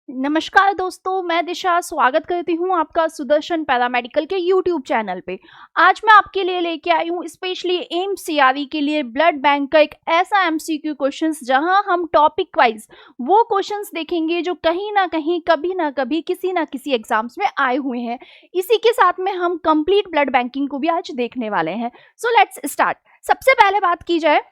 नमस्कार दोस्तों, मैं दिशा स्वागत करती हूँ आपका सुदर्शन पैरामेडिकल के यूट्यूब चैनल पे। आज मैं आपके लिए लेके आई हूँ स्पेशली एम्स सीआरई के लिए ब्लड बैंक का एक ऐसा एमसीक्यू क्वेश्चंस जहां हम टॉपिक वाइज वो क्वेश्चंस देखेंगे जो कहीं ना कहीं कभी ना कभी किसी ना किसी एग्जाम्स में आए हुए हैं। इसी के साथ में हम कंप्लीट ब्लड बैंकिंग को भी आज देखने वाले हैं। So let's start. सबसे पहले बात की जाए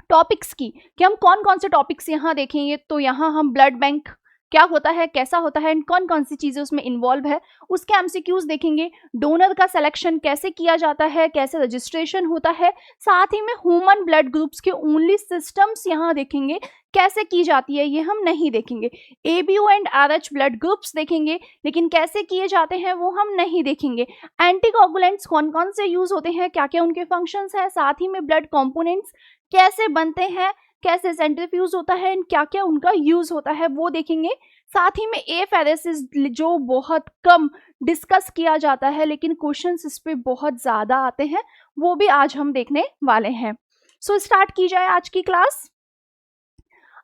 टॉपिक्स की कि हम कौन कौन से टॉपिक्स यहाँ देखेंगे, तो यहाँ हम ब्लड बैंक क्या होता है, कैसा होता है एंड कौन कौन सी चीजें उसमें इन्वॉल्व है उसके एमसीक्यूज देखेंगे। डोनर का सिलेक्शन कैसे किया जाता है, कैसे रजिस्ट्रेशन होता है, साथ ही में ह्यूमन ब्लड ग्रुप्स के ओनली सिस्टम्स यहाँ देखेंगे कैसे की जाती है, ये हम नहीं देखेंगे। ABO and RH blood groups देखेंगे लेकिन कैसे किए जाते हैं वो हम नहीं देखेंगे। एंटीकोगुलेंट्स कौन कौन से यूज होते हैं, क्या क्या उनके फंक्शंस है, साथ ही में ब्लड कंपोनेंट्स कैसे बनते हैं, कैसे सेंट्रीफ्यूज होता है, क्या क्या उनका यूज होता है वो देखेंगे। साथ ही में एफेरेसिस जो बहुत कम डिस्कस किया जाता है लेकिन क्वेश्चंस इस पे बहुत ज्यादा आते हैं, वो भी आज हम देखने वाले हैं। सो स्टार्ट की जाए आज की क्लास।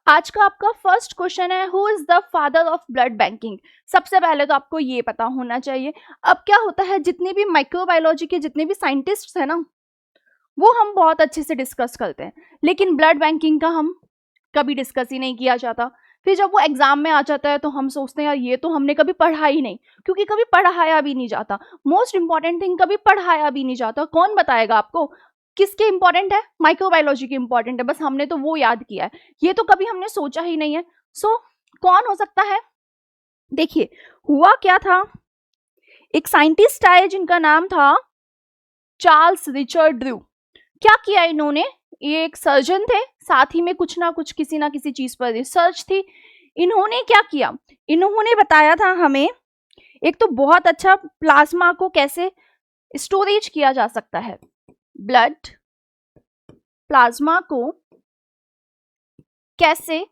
आज का आपका फर्स्ट क्वेश्चन है, who is the father of blood banking. सबसे पहले तो आपको ये पता होना चाहिए। अब क्या होता है, जितने भी माइक्रोबायोलॉजी के जितने भी साइंटिस्ट है ना, वो हम बहुत अच्छे से डिस्कस करते हैं, लेकिन ब्लड बैंकिंग का हम कभी डिस्कस ही नहीं किया जाता। फिर जब वो एग्जाम में आ जाता है तो हम सोचते हैं यार ये तो हमने कभी पढ़ा ही नहीं, क्योंकि कभी पढ़ाया भी नहीं जाता। मोस्ट इंपॉर्टेंट थिंग, कभी पढ़ाया भी नहीं जाता। कौन बताएगा आपको किसके इंपॉर्टेंट है? माइक्रोबायोलॉजी के इंपॉर्टेंट है, बस हमने तो वो याद किया है, ये तो कभी हमने सोचा ही नहीं है। सो कौन हो सकता है? देखिए हुआ क्या था, एक साइंटिस्ट आए जिनका नाम था चार्ल्स रिचर्ड ड्रू। क्या किया इन्होंने, ये एक सर्जन थे, साथ ही में कुछ ना कुछ किसी ना किसी चीज पर रिसर्च थी। इन्होंने क्या किया, इन्होंने बताया था हमें एक तो बहुत अच्छा प्लाज्मा को कैसे स्टोरेज किया जा सकता है, ब्लड प्लाज्मा को कैसे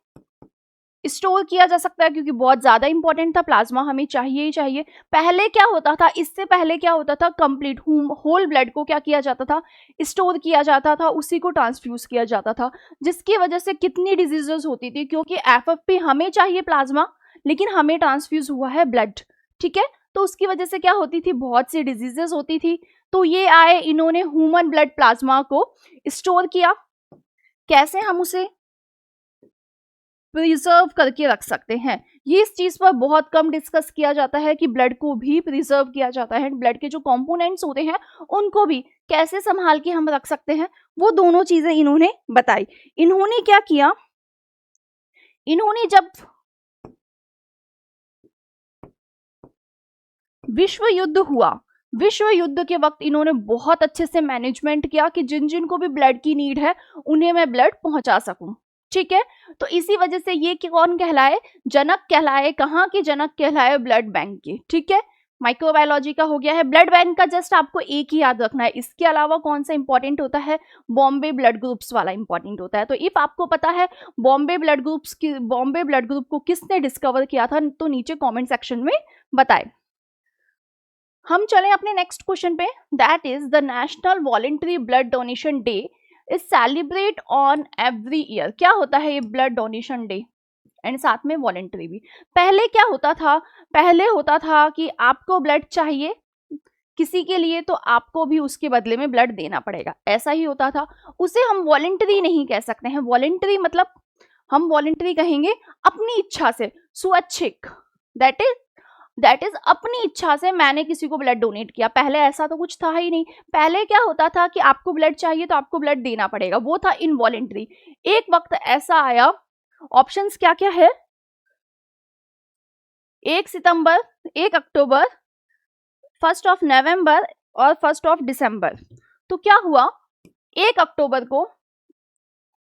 स्टोर किया जा सकता है, क्योंकि बहुत ज्यादा इंपॉर्टेंट था, प्लाज्मा हमें चाहिए ही चाहिए। पहले क्या होता था, इससे पहले क्या होता था, कंप्लीट होल ब्लड को क्या किया जाता था, स्टोर किया जाता था, उसी को ट्रांसफ्यूज किया जाता था, जिसकी वजह से कितनी डिजीजेस होती थी, क्योंकि एफएफपी हमें चाहिए प्लाज्मा लेकिन हमें ट्रांसफ्यूज हुआ है ब्लड, ठीक है, तो उसकी वजह से क्या होती थी, बहुत सी डिजीजेस होती थी। तो ये आए, इन्होंने ह्यूमन ब्लड प्लाज्मा को स्टोर किया, कैसे हम उसे प्रिजर्व करके रख सकते हैं। ये इस चीज पर बहुत कम डिस्कस किया जाता है कि ब्लड को भी प्रिजर्व किया जाता है, ब्लड के जो कंपोनेंट्स होते हैं उनको भी कैसे संभाल के हम रख सकते हैं, वो दोनों चीजें इन्होंने बताई। इन्होंने क्या किया, इन्होंने जब विश्व युद्ध हुआ, विश्व युद्ध के वक्त इन्होंने बहुत अच्छे से मैनेजमेंट किया कि जिन जिन को भी ब्लड की नीड है उन्हें मैं ब्लड पहुंचा सकूं, ठीक है। तो इसी वजह से ये कौन कहलाए, जनक कहलाए। कहाँ के जनक कहलाए, ब्लड बैंक के, ठीक है। माइक्रोबायोलॉजी का हो गया है। ब्लड बैंक का जस्ट आपको एक ही याद रखना है, इसके अलावा कौन सा इंपॉर्टेंट होता है, बॉम्बे ब्लड ग्रुप्स वाला इंपॉर्टेंट होता है। तो इफ आपको पता है बॉम्बे ब्लड ग्रुप को किसने डिस्कवर किया था, तो नीचे कॉमेंट सेक्शन में बताए। हम चले अपने नेक्स्ट क्वेश्चन पे, that is the national voluntary blood donation day is celebrate on every year. क्या होता है ये ब्लड डोनेशन डे एंड साथ में वॉलेंटरी भी। पहले क्या होता था, पहले होता था कि आपको ब्लड चाहिए किसी के लिए तो आपको भी उसके बदले में ब्लड देना पड़ेगा, ऐसा ही होता था। उसे हम वॉलेंटरी नहीं कह सकते हैं। वॉलेंटरी मतलब हम वॉलेंटरी कहेंगे अपनी इच्छा से, स्वैच्छिक, दैट इज अपनी इच्छा से मैंने किसी को ब्लड डोनेट किया। पहले ऐसा तो कुछ था ही नहीं। पहले क्या होता था कि आपको ब्लड चाहिए तो आपको ब्लड देना पड़ेगा, वो था इनवॉलेंटरी। एक वक्त ऐसा आया, ऑप्शंस क्या क्या है, 1 सितंबर, 1 अक्टूबर, 1 नवंबर और 1 दिसंबर। तो क्या हुआ, 1 अक्टूबर को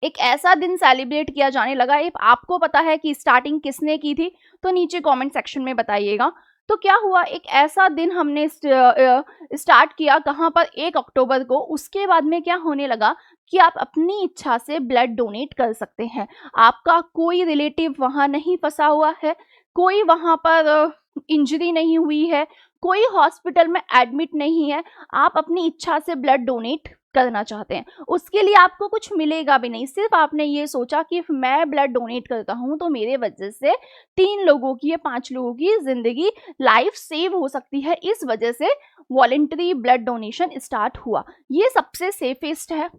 एक ऐसा दिन सेलिब्रेट किया जाने लगा। इफ आपको पता है कि स्टार्टिंग किसने की थी तो नीचे कमेंट सेक्शन में बताइएगा। तो क्या हुआ, एक ऐसा दिन हमने स्टार्ट किया, कहाँ पर, 1 अक्टूबर को। उसके बाद में क्या होने लगा कि आप अपनी इच्छा से ब्लड डोनेट कर सकते हैं। आपका कोई रिलेटिव वहां नहीं फंसा हुआ है, कोई वहां पर इंजरी नहीं हुई है, कोई हॉस्पिटल में एडमिट नहीं है, आप अपनी इच्छा से ब्लड डोनेट करना चाहते हैं, उसके लिए आपको कुछ मिलेगा भी नहीं। सिर्फ आपने ये सोचा कि मैं ब्लड डोनेट करता हूँ तो मेरे वजह से 3 लोगों की या 5 लोगों की जिंदगी, लाइफ सेव हो सकती है, इस वजह से वॉलेंटरी ब्लड डोनेशन स्टार्ट हुआ। ये सबसे सेफेस्ट है।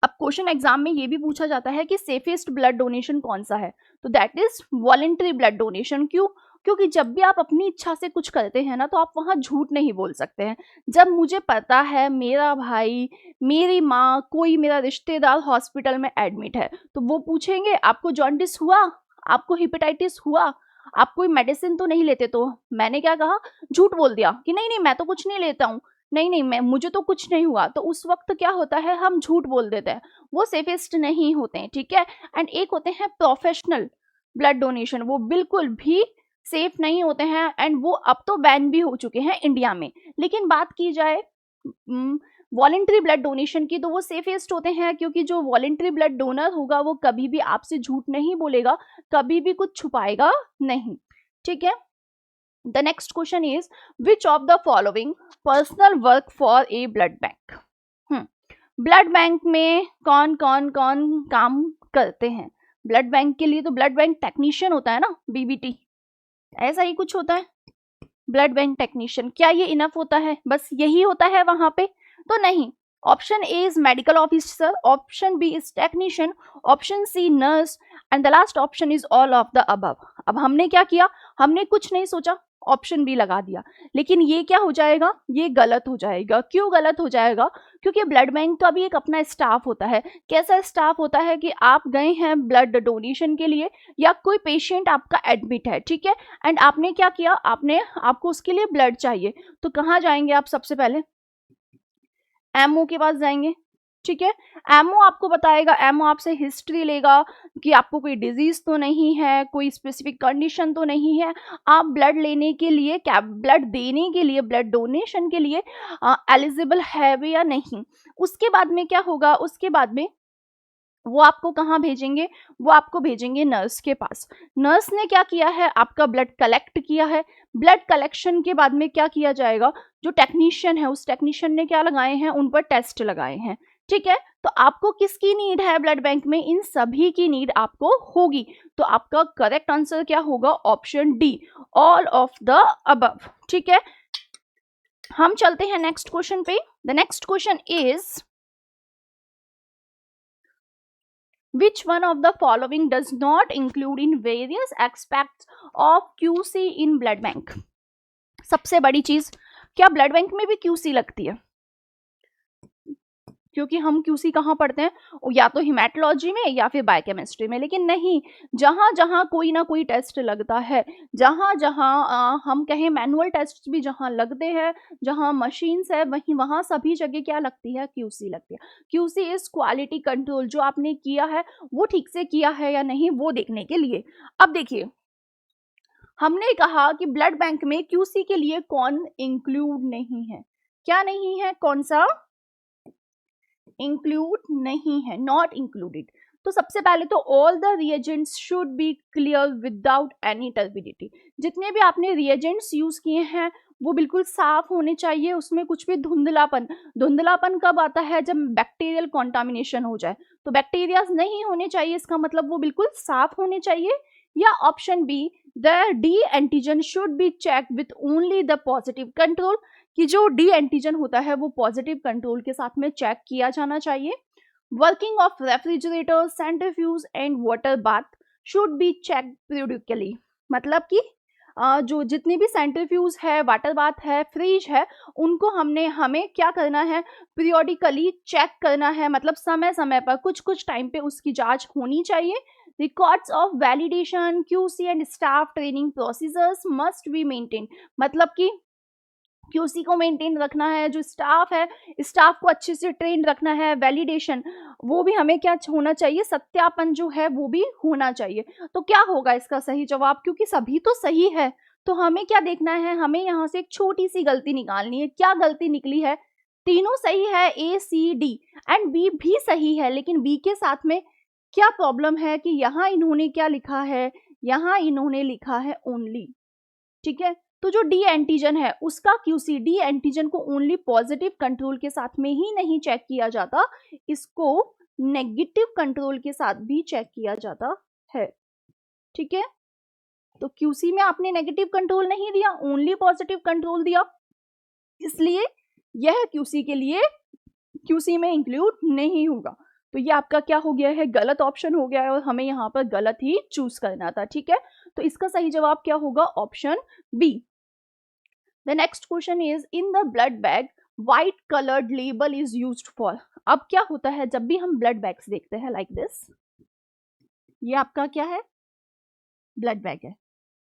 अब क्वेश्चन एग्जाम में ये भी पूछा जाता है कि सेफेस्ट ब्लड डोनेशन कौन सा है, तो that is voluntary blood donation. क्यों? क्योंकि जब भी आप अपनी इच्छा से कुछ करते हैं ना, तो आप वहां झूठ नहीं बोल सकते हैं। जब मुझे पता है मेरा भाई, मेरी माँ, कोई मेरा रिश्तेदार हॉस्पिटल में एडमिट है, तो वो पूछेंगे आपको जॉन्डिस हुआ, आपको हेपेटाइटिस हुआ, आप कोई मेडिसिन तो नहीं लेते, तो मैंने क्या कहा, झूठ बोल दिया कि नहीं नहीं मैं तो कुछ नहीं लेता हूँ, नहीं नहीं मैं, मुझे तो कुछ नहीं हुआ। तो उस वक्त क्या होता है, हम झूठ बोल देते हैं, वो सेफेस्ट नहीं होते हैं, ठीक है। एंड एक होते हैं प्रोफेशनल ब्लड डोनेशन, वो बिल्कुल भी सेफ नहीं होते हैं, एंड वो अब तो बैन भी हो चुके हैं इंडिया में। लेकिन बात की जाए वॉलेंट्री ब्लड डोनेशन की, तो वो सेफेस्ट होते हैं, क्योंकि जो वॉलेंट्री ब्लड डोनर होगा वो कभी भी आपसे झूठ नहीं बोलेगा, कभी भी कुछ छुपाएगा नहीं, ठीक है। The next question is which of the following personal work for a blood bank. Blood bank में कौन कौन कौन काम करते हैं? ब्लड बैंक के लिए तो ब्लड बैंक टेक्नीशियन होता है ना, बीबीटी, ऐसा ही कुछ होता है ब्लड बैंक टेक्नीशियन। क्या ये इनफ होता है, बस यही होता है वहां पे? तो नहीं। Option A is medical officer, option B is technician, option C nurse, and the last option is all of the above. अब हमने क्या किया, हमने कुछ नहीं सोचा, ऑप्शन बी लगा दिया। लेकिन ये क्या हो जाएगा, ये गलत हो जाएगा। क्यों गलत हो जाएगा? क्योंकि ब्लड बैंक का भी एक अपना स्टाफ होता है। कैसा स्टाफ होता है कि आप गए हैं ब्लड डोनेशन के लिए, या कोई पेशेंट आपका एडमिट है, ठीक है, एंड आपने क्या किया, आपको उसके लिए ब्लड चाहिए, तो कहाँ जाएंगे आप? सबसे पहले एमओ के पास जाएंगे, ठीक है। एमओ आपको बताएगा, एमओ आपसे हिस्ट्री लेगा कि आपको कोई डिजीज तो नहीं है, कोई स्पेसिफिक कंडीशन तो नहीं है, आप ब्लड लेने के लिए, क्या ब्लड देने के लिए, ब्लड डोनेशन के लिए एलिजिबल है भी या नहीं। उसके बाद में क्या होगा, उसके बाद में वो आपको कहाँ भेजेंगे, वो आपको भेजेंगे नर्स के पास। नर्स ने क्या किया है, आपका ब्लड कलेक्ट किया है। ब्लड कलेक्शन के बाद में क्या किया जाएगा, जो टेक्नीशियन है उस टेक्नीशियन ने क्या लगाए हैं, उन पर टेस्ट लगाए हैं, ठीक है। तो आपको किसकी नीड है ब्लड बैंक में? इन सभी की नीड आपको होगी। तो आपका करेक्ट आंसर क्या होगा, option D, all of the above, ठीक है। हम चलते हैं नेक्स्ट क्वेश्चन पे। The next question is which one of the following does not include in various aspects of QC in blood bank? सबसे बड़ी चीज, क्या ब्लड बैंक में भी QC लगती है? क्योंकि हम QC कहाँ पढ़ते हैं, या तो हिमेटोलॉजी में या फिर बायोकेमिस्ट्री में। लेकिन नहीं, जहाँ जहाँ कोई ना कोई टेस्ट लगता है, जहाँ जहाँ हम कहें मैनुअल टेस्ट भी जहाँ लगते हैं, जहाँ मशीन्स है, वहीं वहाँ सभी जगह क्या लगती है, QC लगती है। QC इज क्वालिटी कंट्रोल, जो आपने किया है वो ठीक से किया है या नहीं, वो देखने के लिए। अब देखिए, हमने कहा कि ब्लड बैंक में QC के लिए कौन इंक्लूड नहीं है, क्या नहीं है, कौन सा इंक्लूड नहीं है, नॉट इंक्लूडेड। तो सबसे पहले तो all the reagents should be clear without any turbidity. जितने भी आपने रिएजेंट्स यूज किए हैं वो बिल्कुल साफ होने चाहिए, उसमें कुछ भी धुंधलापन कब आता है, जब बैक्टीरियल कॉन्टामिनेशन हो जाए। तो बैक्टीरिया नहीं होने चाहिए, इसका मतलब वो बिल्कुल साफ होने चाहिए। या option B, the D antigen should be check with only the positive control, कि जो डी एंटीजन होता है वो पॉजिटिव कंट्रोल के साथ में चेक किया जाना चाहिए। Working of refrigerator, centrifuge and water bath should be check periodically, मतलब कि जो जितनी भी सेंट्रीफ्यूज है, वाटर बाथ है, फ्रिज है, उनको हमें क्या करना है, पीरियडिकली चेक करना है, मतलब समय समय पर कुछ कुछ टाइम पे उसकी जांच होनी चाहिए। Records of validation, QC and staff training procedures must be maintain, मतलब कि QC को मेंटेन रखना है, जो स्टाफ है स्टाफ को अच्छे से ट्रेन रखना है, वैलिडेशन वो भी हमें क्या होना चाहिए, सत्यापन जो है वो भी होना चाहिए। तो क्या होगा इसका सही जवाब, क्योंकि सभी तो सही है, तो हमें क्या देखना है, हमें यहाँ से एक छोटी सी गलती निकालनी है। क्या गलती निकली है, तीनों सही है, ACD एंड B भी सही है, लेकिन B के साथ में क्या प्रॉब्लम है कि यहाँ इन्होंने क्या लिखा है, यहाँ इन्होंने लिखा है ओनली, ठीक है। तो जो डी एंटीजन है उसका क्यूसी, डी एंटीजन को ओनली पॉजिटिव कंट्रोल के साथ में ही नहीं चेक किया जाता, इसको नेगेटिव कंट्रोल के साथ भी चेक किया जाता है। ठीक है, तो क्यूसी में आपने नेगेटिव कंट्रोल नहीं दिया, ओनली पॉजिटिव कंट्रोल दिया, इसलिए यह क्यूसी के लिए क्यूसी में इंक्लूड नहीं होगा। तो ये आपका क्या हो गया है, गलत ऑप्शन हो गया है और हमें यहाँ पर गलत ही चूज करना था। ठीक है, तो इसका सही जवाब क्या होगा, option B. The next question is in the blood bag white coloured label is used for. अब क्या होता है जब भी हम ब्लड बैग्स देखते हैं लाइक दिस, ये आपका क्या है, ब्लड बैग है।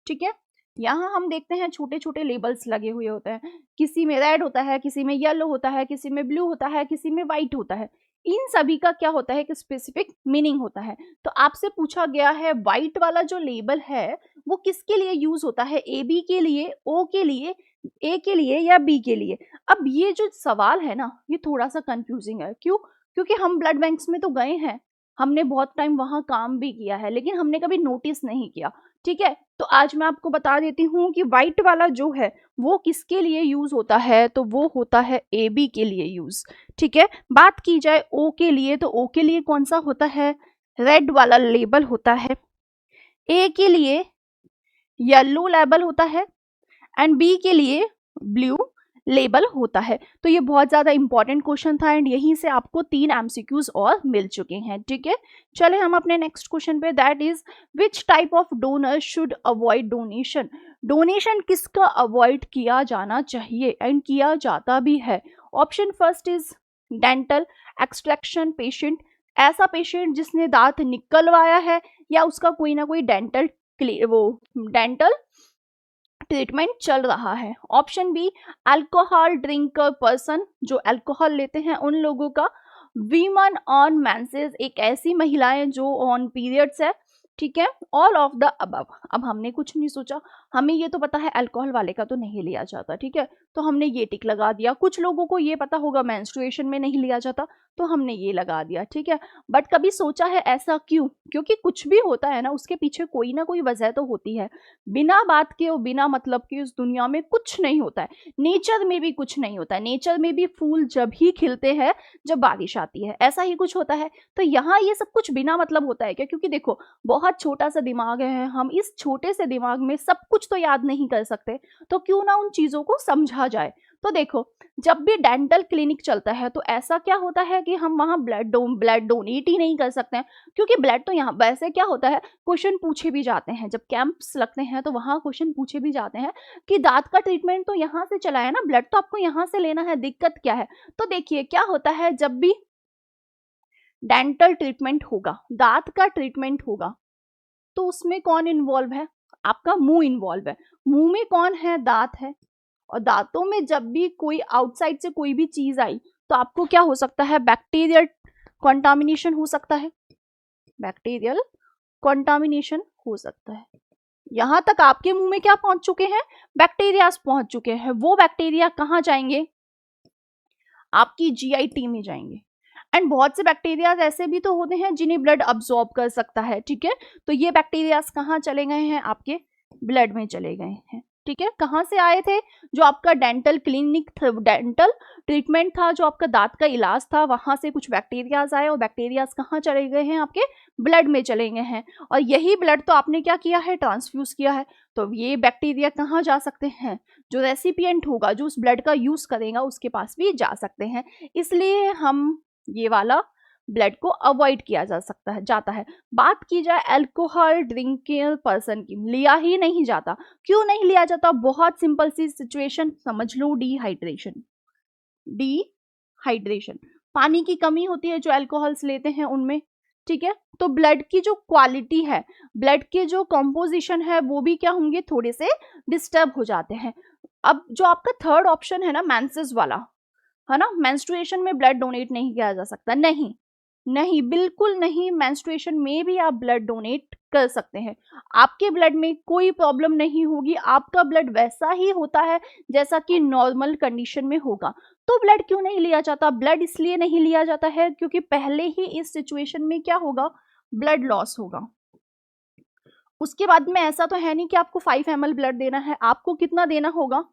ठीक है, यहाँ हम देखते हैं छोटे छोटे लेबल्स लगे हुए होते हैं, किसी में रेड होता है, किसी में येलो होता है, किसी में ब्लू होता है, किसी में व्हाइट होता है। इन सभी का क्या होता है कि स्पेसिफिक मीनिंग होता है। तो आपसे पूछा गया है व्हाइट वाला जो लेबल है वो किसके लिए यूज होता है, ए बी के लिए, ओ के लिए, ए के लिए या बी के लिए। अब ये जो सवाल है ना ये थोड़ा सा कंफ्यूजिंग है। क्यों? क्योंकि हम ब्लड बैंक्स में तो गए हैं, हमने बहुत टाइम वहां काम भी किया है, लेकिन हमने कभी नोटिस नहीं किया। ठीक है, तो आज मैं आपको बता देती हूँ कि व्हाइट वाला जो है वो किसके लिए यूज होता है, तो वो होता है ए बी के लिए यूज। ठीक है, बात की जाए ओ के लिए, तो ओ के लिए कौन सा होता है, रेड वाला लेबल होता है। ए के लिए येलो लेबल होता है एंड बी के लिए ब्लू लेबल होता है। तो ये बहुत ज्यादा इंपॉर्टेंट क्वेश्चन था एंड यहीं से आपको 3 एमसीक्यूज और मिल चुके हैं। ठीक है, चले हम अपने नेक्स्ट क्वेश्चन पे, that is which type of donor should avoid donation. Donation किसका अवॉइड किया जाना चाहिए एंड किया जाता भी है। Option first is dental extraction patient, ऐसा पेशेंट जिसने दांत निकलवाया है या उसका कोई ना कोई डेंटल ट्रीटमेंट चल रहा है। Option B alcohol drinker person, जो अल्कोहल लेते हैं उन लोगों का। वीमन ऑन मेंसेस, एक ऐसी महिलाएं जो ऑन पीरियड्स है। ठीक है, ऑल ऑफ द अबव। अब हमने कुछ नहीं सोचा, हमें ये तो पता है अल्कोहल वाले का तो नहीं लिया जाता। ठीक है, तो हमने ये टिक लगा दिया। कुछ लोगों को ये पता होगा मेंस्ट्रुएशन में नहीं लिया जाता, तो हमने ये लगा दिया। ठीक है, बट कभी सोचा है ऐसा क्यों? क्योंकि कुछ भी होता है ना उसके पीछे कोई ना कोई वजह तो होती है। बिना बात के और बिना मतलब के इस दुनिया में कुछ नहीं होता है। नेचर में भी कुछ नहीं होता है, नेचर में भी फूल जब ही खिलते हैं जब बारिश आती है, ऐसा ही कुछ होता है। तो यहाँ ये सब कुछ बिना मतलब होता है क्या? क्योंकि देखो बहुत छोटा सा दिमाग है, हम इस छोटे से दिमाग में सब कुछ तो याद नहीं कर सकते, तो क्यों ना उन चीजों को समझा जाए। तो देखो जब भी डेंटल क्लिनिक चलता है तो ऐसा क्या होता है कि हम वहाँ ब्लड डोनेट ही नहीं कर सकते हैं, क्योंकि ब्लड तो यहाँ वैसे क्या होता है क्वेश्चन पूछे भी जाते हैं, जब कैंप्स लगते हैं तो वहाँ क्वेश्चन पूछे भी जाते हैं कि दांत का ट्रीटमेंट तो यहाँ से चला है ना, ब्लड तो आपको यहाँ से लेना है, दिक्कत क्या है। तो देखिए क्या होता है, जब भी डेंटल ट्रीटमेंट होगा, दांत का ट्रीटमेंट होगा, तो उसमें कौन इन्वॉल्व है, आपका मुंह इन्वॉल्व है। मुंह में कौन है, दांत है। और दांतों में जब भी कोई आउटसाइड से कोई भी चीज आई तो आपको क्या हो सकता है, बैक्टीरियल कंटामिनेशन हो सकता है, बैक्टीरियल कंटामिनेशन हो सकता है। यहां तक आपके मुंह में क्या पहुंच चुके हैं, बैक्टीरिया पहुंच चुके हैं। वो बैक्टीरिया कहाँ जाएंगे, आपकी जीआईटी में जाएंगे। एंड बहुत से बैक्टीरिया ऐसे भी तो होते हैं जिन्हें ब्लड अब्सॉर्ब कर सकता है। ठीक है, तो ये बैक्टीरिया कहाँ चले गए हैं, आपके ब्लड में चले गए हैं। ठीक है, कहाँ से आए थे, जो आपका डेंटल क्लिनिक डेंटल ट्रीटमेंट था, जो आपका दांत का इलाज था, वहां से कुछ बैक्टीरियाज आए और बैक्टीरियाज कहाँ चले गए हैं, आपके ब्लड में चले गए हैं। और यही ब्लड तो आपने क्या किया है, ट्रांसफ्यूज किया है। तो ये बैक्टीरिया कहाँ जा सकते हैं, जो रेसिपिएंट होगा, जो उस ब्लड का यूज करेगा, उसके पास भी जा सकते हैं। इसलिए हम ये वाला ब्लड को अवॉइड किया जा सकता है, जाता है। बात की जाए अल्कोहल ड्रिंकिंग पर्सन की, लिया ही नहीं जाता। क्यों नहीं लिया जाता, बहुत सिंपल सी सिचुएशन समझ लो, डिहाइड्रेशन। डिहाइड्रेशन, पानी की कमी होती है जो अल्कोहल्स लेते हैं उनमें। ठीक है, तो ब्लड की जो क्वालिटी है, ब्लड के जो कंपोजिशन है, वो भी क्या होंगे, थोड़े से डिस्टर्ब हो जाते हैं। अब जो आपका थर्ड ऑप्शन है ना, मेंसेस वाला है ना, मेंस्ट्रुएशन में ब्लड डोनेट नहीं किया जा सकता, नहीं नहीं, बिल्कुल नहीं। मेंस्ट्रुएशन में भी आप ब्लड डोनेट कर सकते हैं, आपके ब्लड में कोई प्रॉब्लम नहीं होगी, आपका ब्लड वैसा ही होता है जैसा कि नॉर्मल कंडीशन में होगा। तो ब्लड क्यों नहीं लिया जाता, ब्लड इसलिए नहीं लिया जाता है क्योंकि पहले ही इस सिचुएशन में क्या होगा, ब्लड लॉस होगा। उसके बाद में ऐसा तो है नहीं कि आपको 5 ml ब्लड देना है, आपको कितना देना होगा,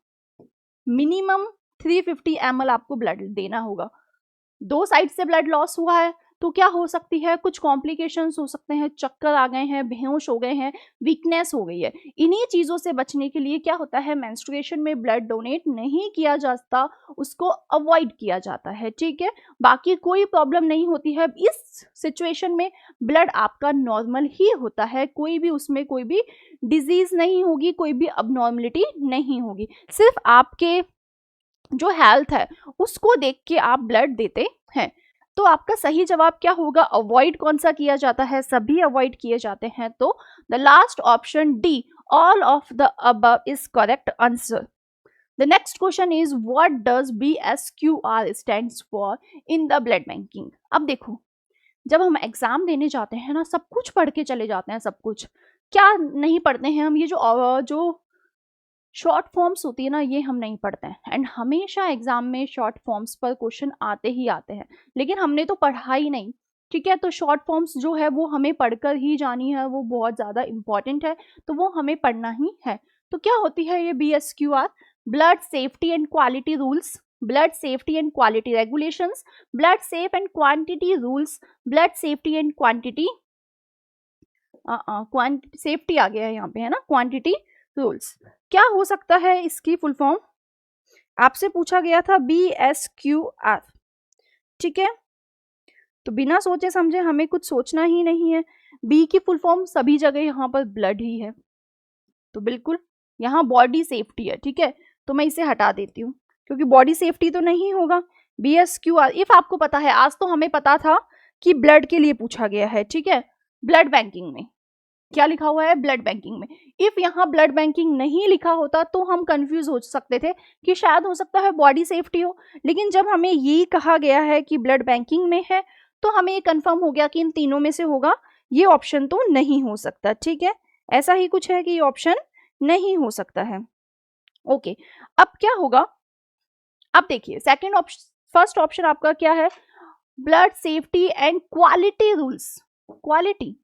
मिनिमम 350 ml आपको ब्लड देना होगा। 2 साइड से ब्लड लॉस हुआ है तो क्या हो सकती है, कुछ कॉम्प्लिकेशंस हो सकते हैं, चक्कर आ गए हैं, बेहोश हो गए हैं, वीकनेस हो गई है। इन्हीं चीज़ों से बचने के लिए क्या होता है, मेंस्ट्रुएशन में ब्लड डोनेट नहीं किया जाता, उसको अवॉइड किया जाता है, ठीक है। बाकी कोई प्रॉब्लम नहीं होती है। इस सिचुएशन में ब्लड आपका नॉर्मल ही होता है, कोई भी उसमें कोई भी डिजीज नहीं होगी, कोई भी अबनॉर्मलिटी नहीं होगी। सिर्फ आपके जो हेल्थ है उसको देख के आप ब्लड देते हैं। तो आपका सही जवाब क्या होगा, अवॉइड कौन सा किया जाता है, सभी अवॉइड किए जाते हैं। तो the last option D, all of the above is correct answer. The next question is what does BSQR stands for in the blood banking. अब देखो, जब हम एग्जाम देने जाते हैं ना, सब कुछ पढ़ के चले जाते हैं, सब कुछ क्या नहीं पढ़ते हैं हम, ये जो शॉर्ट फॉर्म्स होती है ना, ये हम नहीं पढ़ते हैं। एंड हमेशा एग्जाम में शॉर्ट फॉर्म्स पर क्वेश्चन आते ही आते हैं, लेकिन हमने तो पढ़ा ही नहीं, ठीक है। तो शॉर्ट फॉर्म्स जो है वो हमें पढ़कर ही जानी है, वो बहुत ज़्यादा इंपॉर्टेंट है, तो वो हमें पढ़ना ही है। तो क्या होती है ये BSQR, blood safety and quality rules, blood safety and quality regulations, blood safe and quantity rules, blood safety and quantity safety आ गया है यहाँ पे, है ना, क्वांटिटी रूल्स। क्या हो सकता है इसकी फुल फॉर्म, आपसे पूछा गया था BSQR, ठीक है। तो बिना सोचे समझे हमें कुछ सोचना ही नहीं है। बी की फुल फॉर्म सभी जगह यहाँ पर ब्लड ही है, तो बिल्कुल यहाँ बॉडी सेफ्टी है, ठीक है। तो मैं इसे हटा देती हूँ क्योंकि बॉडी सेफ्टी तो नहीं होगा। BSQR, इफ आपको पता है, आज तो हमें पता था कि ब्लड के लिए पूछा गया है, ठीक है। ब्लड बैंकिंग में क्या लिखा हुआ है, ब्लड बैंकिंग में। इफ यहाँ ब्लड बैंकिंग नहीं लिखा होता तो हम कंफ्यूज हो सकते थे कि शायद हो सकता है बॉडी सेफ्टी हो, लेकिन जब हमें ये कहा गया है कि ब्लड बैंकिंग में है तो हमें ये कंफर्म हो गया कि इन तीनों में से होगा, ये ऑप्शन तो नहीं हो सकता, ठीक है। ऐसा ही कुछ है कि ये ऑप्शन नहीं हो सकता है। ओके, अब क्या होगा, अब देखिए सेकेंड ऑप्शन, फर्स्ट ऑप्शन आपका क्या है, blood safety and quality rules, quality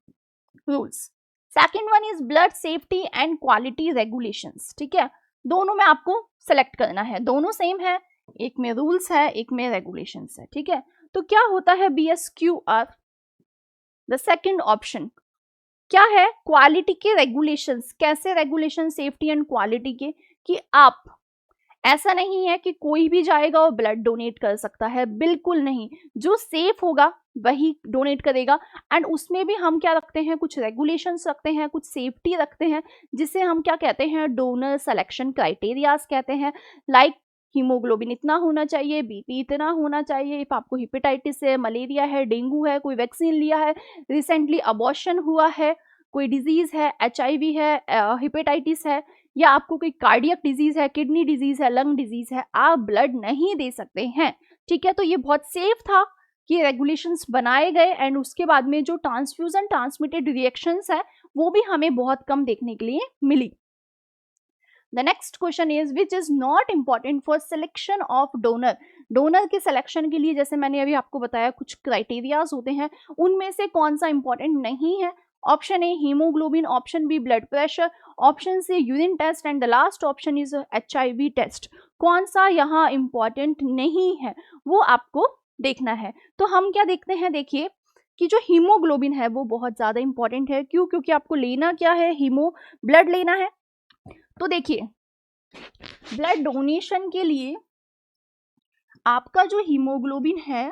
rules. Second one is blood safety and quality regulations, ठीक है। दोनों में आपको सेलेक्ट करना है, दोनों सेम है, एक में रूल्स है, एक में रेगुलेशंस है, ठीक है। तो क्या होता है BSQR, द सेकेंड ऑप्शन क्या है, क्वालिटी के रेगुलेशंस। कैसे रेगुलेशन, सेफ्टी एंड क्वालिटी के, कि आप, ऐसा नहीं है कि कोई भी जाएगा और ब्लड डोनेट कर सकता है, बिल्कुल नहीं, जो सेफ होगा वही डोनेट करेगा। एंड उसमें भी हम क्या रखते हैं, कुछ रेगुलेशंस रखते हैं, कुछ सेफ्टी रखते हैं, जिसे हम क्या कहते हैं, डोनर सिलेक्शन क्राइटेरियाज कहते हैं। लाइक हीमोग्लोबिन इतना होना चाहिए, BP इतना होना चाहिए, इफ आपको हिपेटाइटिस है, मलेरिया है, डेंगू है, कोई वैक्सीन लिया है, रिसेंटली अबॉर्शन हुआ है, कोई डिजीज है, HIV है, हिपेटाइटिस है, या आपको कोई कार्डियक डिजीज है, किडनी डिजीज है, लंग डिजीज है, आप ब्लड नहीं दे सकते हैं, ठीक है। तो ये बहुत सेफ था कि रेगुलेशंस बनाए गए, एंड उसके बाद में जो ट्रांसफ्यूजन ट्रांसमिटेड रिएक्शंस है वो भी हमें बहुत कम देखने के लिए मिली। The next question is which is not important for selection of donor. Donor के सिलेक्शन के लिए जैसे मैंने अभी आपको बताया कुछ क्राइटेरियाज होते हैं, उनमें से कौन सा इंपॉर्टेंट नहीं है। Option A haemoglobin, option B blood pressure, option C urine test, and the last option is HIV test. कौन सा यहाँ इंपॉर्टेंट नहीं है वो आपको देखना है। तो हम क्या देखते हैं, देखिए कि जो हीमोग्लोबिन है वो बहुत ज्यादा इंपॉर्टेंट है। क्यों? क्योंकि आपको लेना क्या है, ब्लड लेना है। तो देखिए ब्लड डोनेशन के लिए आपका जो हीमोग्लोबिन है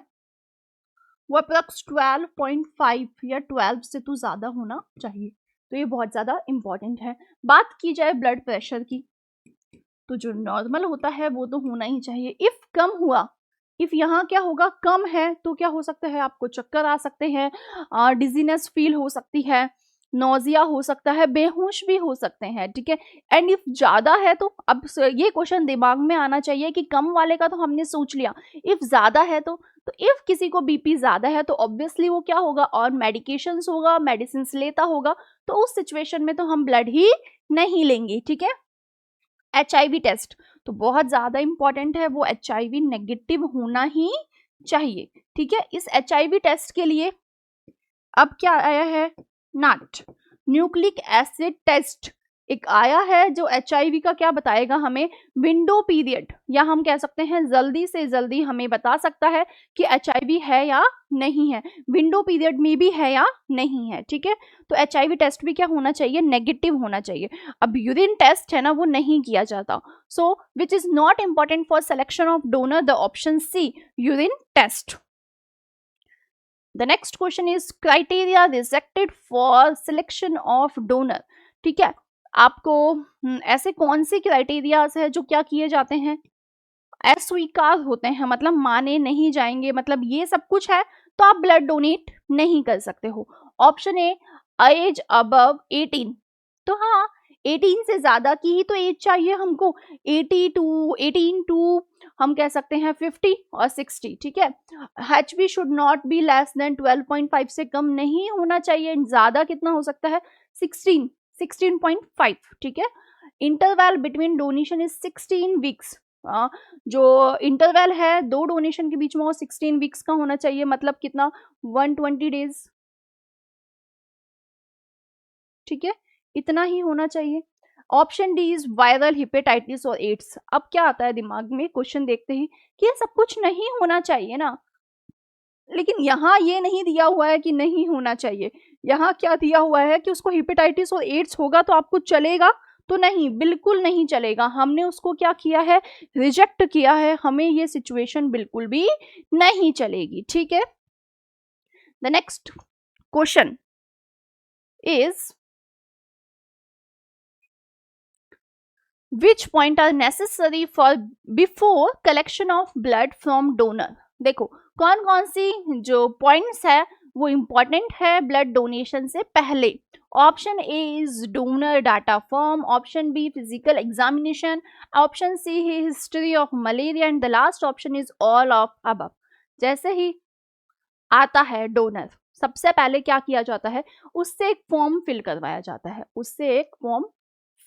वो अप्रॉक्स 12.5 या 12 से तो ज्यादा होना चाहिए, तो ये बहुत ज्यादा इंपॉर्टेंट है। बात की जाए ब्लड प्रेशर की, तो जो नॉर्मल होता है वो तो होना ही चाहिए। इफ कम हुआ, इफ यहाँ क्या होगा, कम है, तो क्या हो सकता है, आपको चक्कर आ सकते हैं, डिजीनेस फील हो सकती है, नोजिया हो सकता है, बेहोश भी हो सकते हैं, ठीक है। एंड इफ ज्यादा है तो अब ये क्वेश्चन दिमाग में आना चाहिए कि कम वाले का तो हमने सोच लिया, इफ ज्यादा है तो इफ किसी को BP ज्यादा है तो ऑब्वियसली वो क्या होगा, और मेडिकेशंस होगा, मेडिसिन लेता होगा, तो उस सिचुएशन में तो हम ब्लड ही नहीं लेंगे, ठीक है। HIV टेस्ट तो बहुत ज्यादा इंपॉर्टेंट है, वो HIV नेगेटिव होना ही चाहिए, ठीक है। इस HIV टेस्ट के लिए अब क्या आया है, NAT। न्यूक्लिक एसिड टेस्ट एक आया है जो HIV का क्या बताएगा हमें, विंडो पीरियड, या हम कह सकते हैं जल्दी से जल्दी हमें बता सकता है कि HIV है या नहीं है, विंडो पीरियड में भी है या नहीं है। ठीक है, तो HIV टेस्ट भी क्या होना चाहिए, नेगेटिव होना चाहिए। अब यूरिन टेस्ट है ना, वो नहीं किया जाता। So which is not important for selection of donor, the option C, urine test. The next question is criteria rejected for selection of donor। ठीक है, आपको ऐसे कौन से क्राइटेरियाज है जो क्या किए जाते हैं, अस्वीकार होते हैं, मतलब माने नहीं जाएंगे, मतलब ये सब कुछ है तो आप ब्लड डोनेट नहीं कर सकते हो। Option A, age above 18। तो हाँ, 18 से ज्यादा की ही तो एज चाहिए हमको, 18 टू हम कह सकते हैं 50 और 60। ठीक है, HB should not be less than 12.5, से कम नहीं होना चाहिए, ज्यादा कितना हो सकता है, 16.5। ठीक है, interval between donation is 16 weeks. जो इंटरवल है दो डोनेशन के बीच में वो 16 वीक्स का होना चाहिए, मतलब कितना, 120 डेज। ठीक है, इतना ही होना चाहिए। Option D is viral hepatitis और एड्स। अब क्या आता है दिमाग में क्वेश्चन देखते ही कि ये सब कुछ नहीं होना चाहिए ना, लेकिन यहाँ ये नहीं दिया हुआ है कि नहीं होना चाहिए, यहाँ क्या दिया हुआ है कि उसको हेपेटाइटिस और एड्स होगा तो आपको चलेगा, तो नहीं, बिल्कुल नहीं चलेगा। हमने उसको क्या किया है, रिजेक्ट किया है, हमें ये सिचुएशन बिल्कुल भी नहीं चलेगी। ठीक है, the next question is which point are necessary for before collection of blood from donor। देखो कौन कौन सी जो पॉइंट्स है वो इंपॉर्टेंट है ब्लड डोनेशन से पहले। Option A is donor data form, option B physical examination, option C है history of malaria, and the last option is all of above. जैसे ही आता है डोनर, सबसे पहले क्या किया जाता है, उससे एक फॉर्म फिल करवाया जाता है, उससे एक फॉर्म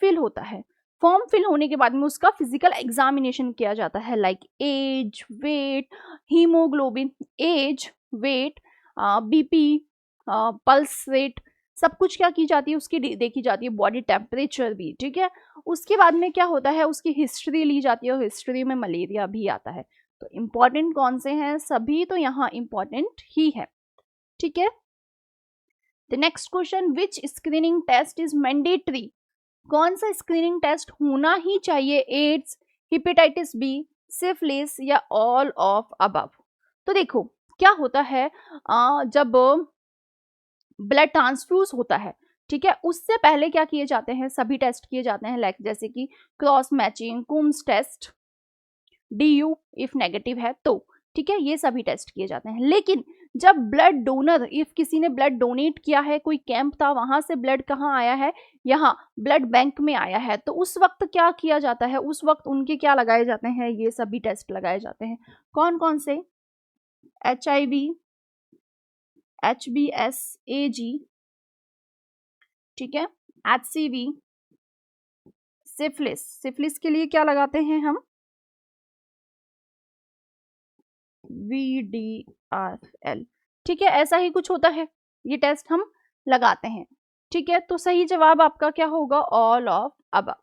फिल होता है। फॉर्म फिल होने के बाद में उसका फिजिकल एग्जामिनेशन किया जाता है, like age, weight, haemoglobin, age, weight, BP, pulse rate, सब कुछ क्या की जाती है, उसकी देखी जाती है, बॉडी टेम्परेचर भी। ठीक है, उसके बाद में क्या होता है, उसकी हिस्ट्री ली जाती है, और हिस्ट्री में मलेरिया भी आता है। तो इम्पॉर्टेंट कौन से हैं, सभी तो यहाँ इम्पॉर्टेंट ही है। ठीक है, the next question, which screening test is mandatory. कौन सा स्क्रीनिंग टेस्ट होना ही चाहिए, एड्स, हेपेटाइटिस बी, सिफिलिस, या ऑल ऑफ अबव। तो देखो क्या होता है, जब ब्लड ट्रांसफ्यूज होता है, ठीक है, उससे पहले क्या किए जाते हैं, सभी टेस्ट किए जाते हैं, लाइक जैसे कि cross matching, Coombs test, DU if negative है तो। ठीक है, ये सभी टेस्ट किए जाते हैं। लेकिन जब ब्लड डोनर, इफ किसी ने ब्लड डोनेट किया है, कोई कैंप था, वहां से ब्लड कहाँ आया है, यहाँ ब्लड बैंक में आया है, तो उस वक्त क्या किया जाता है, उस वक्त उनके क्या लगाए जाते हैं, ये सभी टेस्ट लगाए जाते हैं। कौन कौन से, HIV, HBsAg, ठीक है, HCV, सिफिलिस। सिफिलिस के लिए क्या लगाते हैं हम, VDRL। ठीक है, ऐसा ही कुछ होता है, ये टेस्ट हम लगाते हैं। ठीक है, तो सही जवाब आपका क्या होगा, ऑल ऑफ अबव।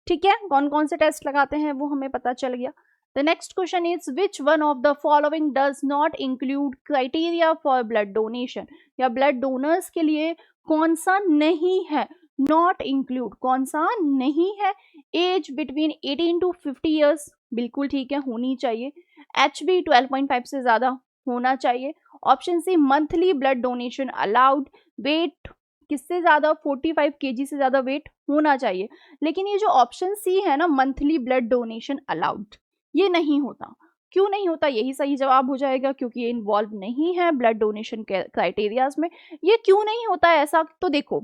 ठीक है, कौन कौन से टेस्ट लगाते हैं वो हमें पता चल गया। The next question is which one of the following does not include criteria for blood donation, या ब्लड डोनर्स के लिए कौन सा नहीं है, नॉट इंक्लूड, कौन सा नहीं है। एज बिटवीन 18 to 50 ईयर्स, बिल्कुल ठीक है, होनी चाहिए। HB 12.5 से ज्यादा होना चाहिए। Option C, monthly blood donation allowed. Weight किससे ज्यादा, 45 kg से ज्यादा वेट होना चाहिए। लेकिन ये जो ऑप्शन सी है ना, मंथली ब्लड डोनेशन अलाउड, ये नहीं होता। क्यों नहीं होता, यही सही जवाब हो जाएगा, क्योंकि ये इन्वॉल्व नहीं है ब्लड डोनेशन के क्राइटेरियाज में। ये क्यों नहीं होता ऐसा, तो देखो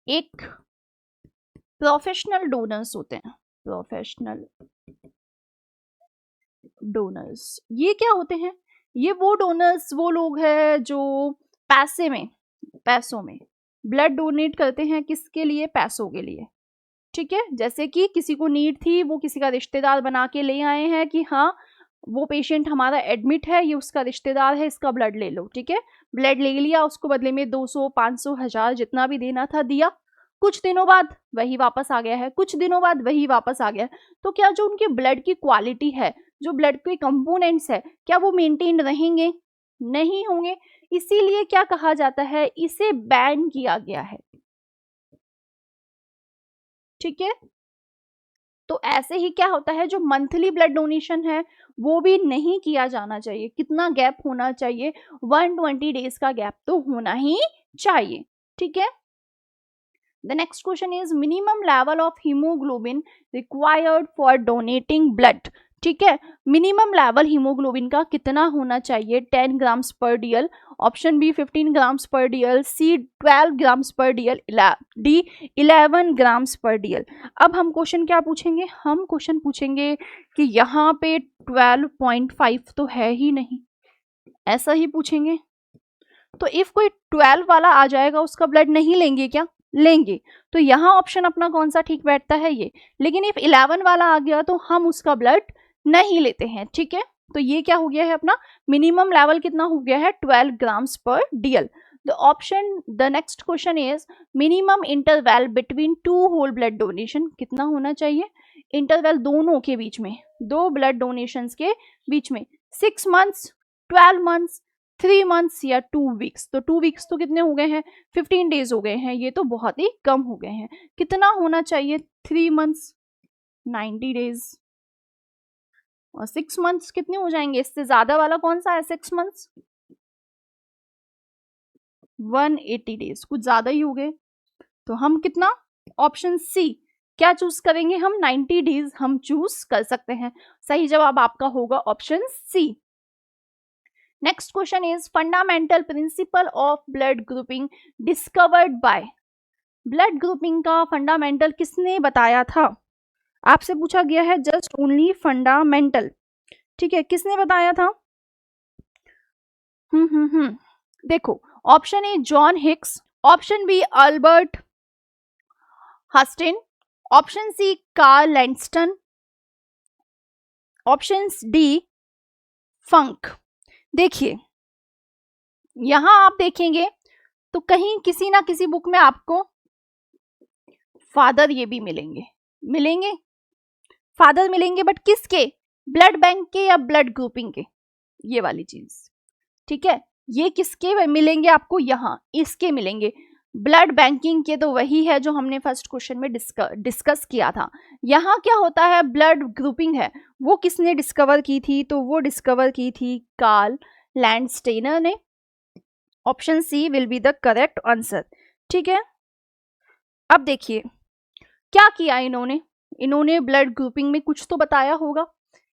एक प्रोफेशनल डोनर्स होते हैं, प्रोफेशनल डोनर्स, ये क्या होते हैं, ये वो डोनर्स, वो लोग हैं जो पैसों में ब्लड डोनेट करते हैं, किसके लिए, पैसों के लिए। ठीक है, जैसे कि किसी को नीड थी, वो किसी का रिश्तेदार बना के ले आए हैं कि हाँ वो पेशेंट हमारा एडमिट है, ये उसका रिश्तेदार है, इसका ब्लड ले लो, ठीक है। ब्लड ले लिया, उसको बदले में 200, 500, 1000 जितना भी देना था दिया। कुछ दिनों बाद वही वापस आ गया है, कुछ दिनों बाद वही वापस आ गया है। तो क्या जो उनके ब्लड की क्वालिटी है, जो ब्लड के कंपोनेंट्स है, क्या वो मेंटेन रहेंगे? नहीं होंगे। इसीलिए क्या कहा जाता है, इसे बैन किया गया है, ठीक है। तो ऐसे ही क्या होता है, जो मंथली ब्लड डोनेशन है वो भी नहीं किया जाना चाहिए। कितना गैप होना चाहिए? 120 डेज का गैप तो होना ही चाहिए, ठीक है। The next question is minimum level of hemoglobin required for donating blood. ठीक है, मिनिमम लेवल हीमोग्लोबिन का कितना होना चाहिए? 10 grams per DL, option B 15 grams per DL, सी 12 grams per DL, D 11 grams per DL. अब हम क्वेश्चन क्या पूछेंगे? हम क्वेश्चन पूछेंगे कि यहाँ पे 12.5 तो है ही नहीं, ऐसा ही पूछेंगे। तो इफ कोई 12 वाला आ जाएगा, उसका ब्लड नहीं लेंगे क्या? लेंगे। तो यहाँ ऑप्शन अपना कौन सा ठीक बैठता है? ये। लेकिन इफ 11 वाला आ गया तो हम उसका ब्लड नहीं लेते हैं, ठीक है। तो ये क्या हो गया है अपना? मिनिमम लेवल कितना हो गया है? 12 grams per dL. The next question is minimum interval between two whole blood donation कितना होना चाहिए? इंटरवल दोनों के बीच में, दो ब्लड डोनेशन के बीच में, 6 मंथ्स, 12 मंथ्स, 3 मंथ्स या 2 वीक्स। तो 2 वीक्स तो कितने हो गए हैं? 15 डेज हो गए हैं, ये तो बहुत ही कम हो गए हैं। कितना होना चाहिए? 3 मंथ्स, 90 डेज, और 6 मंथ्स कितने हो जाएंगे? इससे ज्यादा वाला कौन सा है? 6 मंथ्स, 180 डेज, कुछ ज्यादा ही हो गए। तो हम कितना? ऑप्शन सी क्या चूज करेंगे हम? 90 डेज हम चूज कर सकते हैं। सही जवाब आपका होगा option C. Next question is fundamental principle of blood grouping discovered by. Blood grouping का फंडामेंटल किसने बताया था? आपसे पूछा गया है जस्ट ओनली फंडामेंटल, ठीक है। किसने बताया था? देखो, option A John Hicks, option B Albert Hustin, option C Karl Langston, option D Funk. देखिए, यहां आप देखेंगे तो कहीं किसी ना किसी बुक में आपको फादर ये भी मिलेंगे फादर मिलेंगे, बट किसके? ब्लड बैंक के या ब्लड ग्रुपिंग के? ये वाली चीज, ठीक है। ये किसके मिलेंगे आपको? यहाँ इसके मिलेंगे। ब्लड बैंकिंग के तो वही है जो हमने फर्स्ट क्वेश्चन में डिस्कस किया था। यहाँ क्या होता है? ब्लड ग्रुपिंग है, वो किसने डिस्कवर की थी? तो वो डिस्कवर की थी कार्ल लैंडस्टेनर ने। Option C will be the correct answer, ठीक है। अब देखिए क्या किया इन्होंने ब्लड ग्रुपिंग में कुछ तो बताया होगा।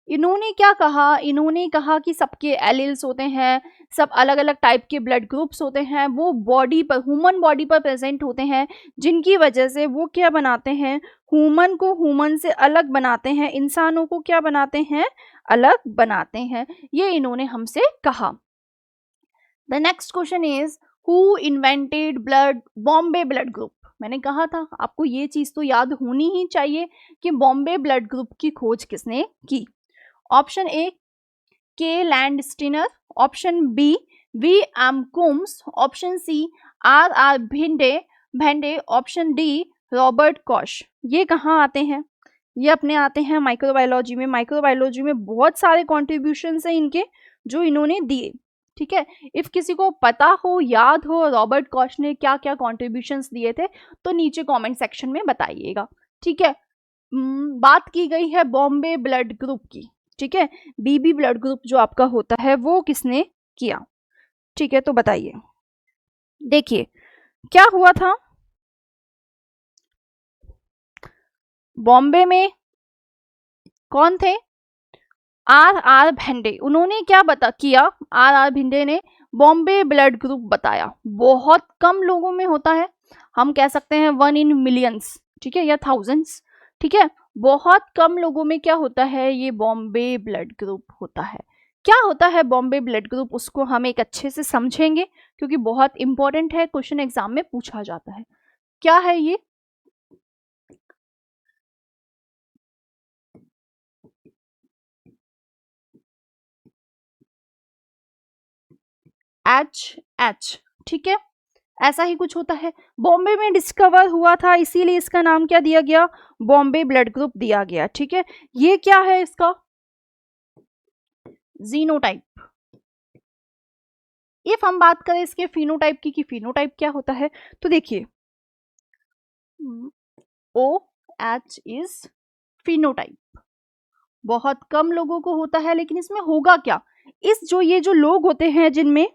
इन्होंने क्या कहा? इन्होंने कहा कि सबके एलिल्स होते हैं, सब अलग अलग टाइप के ब्लड ग्रुप्स होते हैं, वो बॉडी पर, ह्यूमन बॉडी पर प्रेजेंट होते हैं, जिनकी वजह से वो क्या बनाते हैं? ह्यूमन को ह्यूमन से अलग बनाते हैं, इंसानों को क्या बनाते हैं? अलग बनाते हैं। ये इन्होंने हमसे कहा। The next question is who invented Bombay blood group. मैंने कहा था आपको ये चीज तो याद होनी ही चाहिए कि बॉम्बे ब्लड ग्रुप की खोज किसने की। Option A K Landsteiner, option B V M Coombs, option C R Bhende, option D Robert Koch. ये कहाँ आते हैं? ये अपने आते हैं माइक्रोबायोलॉजी में। माइक्रोबायोलॉजी में बहुत सारे कॉन्ट्रीब्यूशंस हैं इनके जो इन्होंने दिए, ठीक है। इफ किसी को पता हो, याद हो रॉबर्ट कॉश ने क्या क्या कॉन्ट्रीब्यूशंस दिए थे तो नीचे कमेंट सेक्शन में बताइएगा, ठीक है। बात की गई है बॉम्बे ब्लड ग्रुप की, ठीक है। बीबी ब्लड ग्रुप जो आपका होता है वो किसने किया, ठीक है। तो बताइए, देखिए क्या हुआ था बॉम्बे में? कौन थे? आर भिंडे। उन्होंने क्या किया? आर भिंडे ने बॉम्बे ब्लड ग्रुप बताया। बहुत कम लोगों में होता है, हम कह सकते हैं 1 in millions, ठीक है, या थाउजेंड्स, ठीक है। बहुत कम लोगों में क्या होता है? ये बॉम्बे ब्लड ग्रुप होता है। क्या होता है बॉम्बे ब्लड ग्रुप? उसको हम एक अच्छे से समझेंगे क्योंकि बहुत इंपॉर्टेंट है, क्वेश्चन एग्जाम में पूछा जाता है। क्या है ये? HH, ठीक है, ऐसा ही कुछ होता है। बॉम्बे में डिस्कवर हुआ था, इसीलिए इसका नाम क्या दिया गया, बॉम्बे ब्लड ग्रुप दिया गया, ठीक है। ये क्या है इसका जीनोटाइप। इफ हम बात करें इसके फिनोटाइप की कि फिनोटाइप क्या होता है, तो देखिए OH इज फिनोटाइप। बहुत कम लोगों को होता है, लेकिन इसमें होगा क्या, ये जो लोग होते हैं जिनमें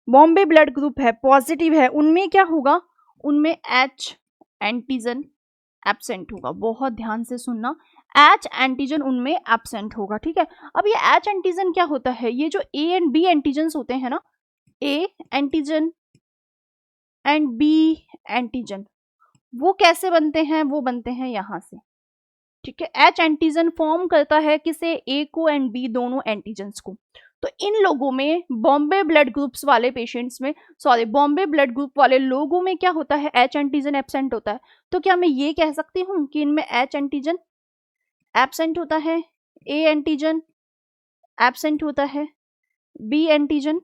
बॉम्बे ब्लड ग्रुप है, पॉजिटिव है, उनमें क्या होगा, उनमें H एंटीजन एब्सेंट होगा। बहुत ध्यान से सुनना, H एंटीजन उनमें एब्सेंट होगा, ठीक है। अब ये H एंटीजन क्या होता है, ये जो A एंड B एंटीजन होते हैं ना, A antigen and B antigen, वो कैसे बनते हैं, वो बनते हैं यहां से, ठीक है। H एंटीजन फॉर्म करता है किसे, A को एंड B दोनों एंटीजन्स को। तो इन लोगों में बॉम्बे ब्लड ग्रुप्स वाले पेशेंट्स में, सॉरी बॉम्बे ब्लड ग्रुप वाले लोगों में क्या होता है, H एंटीजन एब्सेंट होता है। तो क्या मैं ये कह सकती हूँ कि इनमें H एंटीजन एब्सेंट होता है, A एंटीजन एब्सेंट होता है, B एंटीजन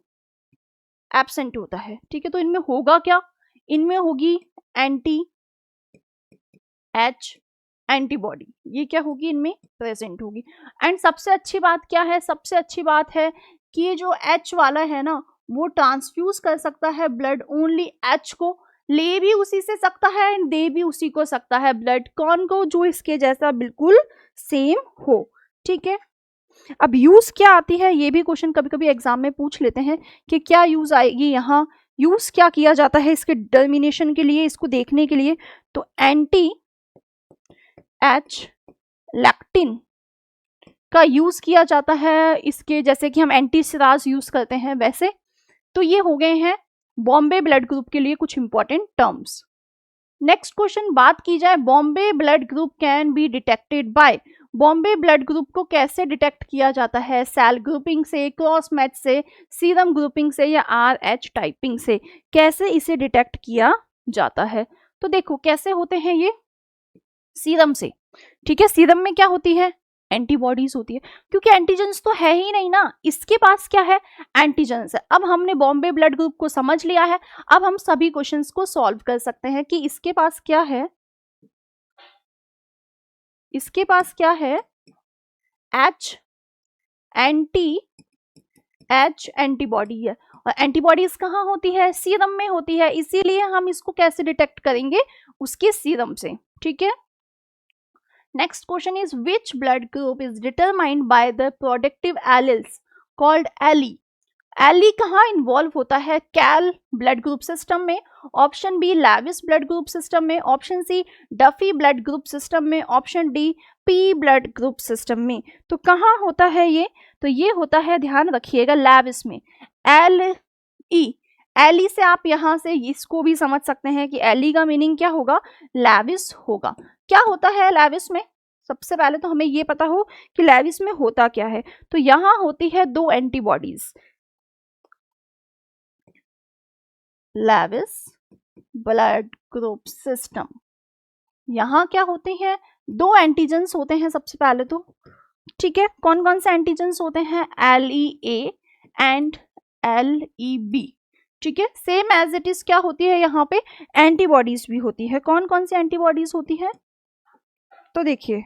एब्सेंट होता है, ठीक है। तो इनमें होगा क्या, इनमें होगी एंटी H एंटीबॉडी, ये क्या होगी, इनमें प्रेजेंट होगी। एंड सबसे अच्छी बात क्या है, सबसे अच्छी बात है कि ये जो H वाला है ना, वो ट्रांसफ्यूज कर सकता है ब्लड ओनली H को, ले भी उसी से सकता है एंड दे भी उसी को सकता है ब्लड, कौन को, जो इसके जैसा बिल्कुल सेम हो, ठीक है। अब यूज क्या आती है, ये भी क्वेश्चन कभी कभी एग्जाम में पूछ लेते हैं कि क्या यूज आएगी, यहाँ यूज क्या किया जाता है इसके डिटर्मिनेशन के लिए, इसको देखने के लिए। तो एंटी H लैक्टिन का यूज किया जाता है इसके, जैसे कि हम एंटीसिराज यूज करते हैं वैसे। तो ये हो गए हैं बॉम्बे ब्लड ग्रुप के लिए कुछ इंपॉर्टेंट टर्म्स। नेक्स्ट क्वेश्चन, बात की जाए Bombay blood group can be detected by, Bombay blood group को कैसे डिटेक्ट किया जाता है, सेल ग्रुपिंग से, क्रॉस मैच से, सीरम ग्रुपिंग से, या RH टाइपिंग से, कैसे इसे डिटेक्ट किया जाता है। तो देखो कैसे होते हैं ये, सीरम से, ठीक है। सीरम में क्या होती है, एंटीबॉडीज होती है, क्योंकि एंटीजेंस तो है ही नहीं ना, इसके पास क्या है, एंटीजेंस है। अब हमने बॉम्बे ब्लड ग्रुप को समझ लिया है, अब हम सभी क्वेश्चंस को सॉल्व कर सकते हैं कि इसके पास क्या है, इसके पास क्या है, H एंटीबॉडी है, और एंटीबॉडीज कहाँ होती है, सीरम में होती है, इसीलिए हम इसको कैसे डिटेक्ट करेंगे, उसके सीरम से, ठीक है। Next question is which blood group is determined by the productive alleles called Ellie. एली कहाँ इन्वॉल्व होता है, कैल ब्लड ग्रुप सिस्टम में, option B Lewis blood group system में, option C Duffy blood group system में, option D P blood group system में। तो कहाँ होता है ये, तो ये होता है, ध्यान रखिएगा, लेविस में। एली से आप यहाँ से इसको भी समझ सकते हैं कि एली का मीनिंग क्या होगा, लेविस होगा। क्या होता है लेविस में, सबसे पहले तो हमें ये पता हो कि लेविस में होता क्या है। तो यहाँ होती है दो antibodies, Lewis blood group system, यहाँ क्या होते हैं, दो एंटीजेंस होते हैं सबसे पहले तो, ठीक है। कौन कौन से एंटीजेंस होते हैं, LEA एंड LEB, ठीक है। सेम एज इट इज क्या होती है, यहाँ पे एंटीबॉडीज भी होती है। कौन कौन सी एंटीबॉडीज होती है, तो देखिए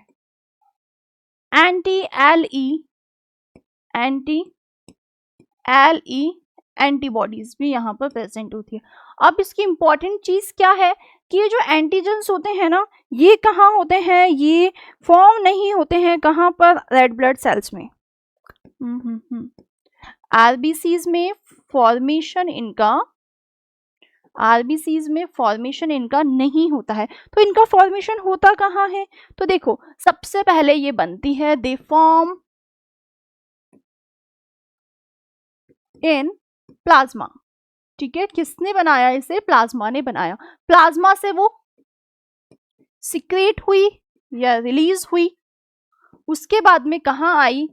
एंटी-LE एंटीबॉडीज भी यहाँ पर प्रेजेंट होती है। अब इसकी इंपॉर्टेंट चीज क्या है कि ये जो एंटीजेंस होते हैं ना, ये कहाँ होते हैं, ये फॉर्म नहीं होते हैं कहाँ पर, रेड ब्लड सेल्स में। आरबीसीज में फॉर्मेशन इनका नहीं होता है। तो इनका फॉर्मेशन होता कहाँ है, तो देखो सबसे पहले ये बनती है, दे फॉर्म इन प्लाज्मा, ठीक है। किसने बनाया इसे, प्लाज्मा ने बनाया। प्लाज्मा से वो सिक्रेट हुई या रिलीज हुई, उसके बाद में कहाँ आई,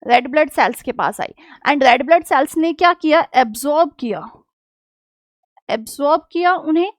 रेड ब्लड सेल्स के पास आई, एंड रेड ब्लड सेल्स ने क्या किया, एब्जॉर्ब किया उन्हें,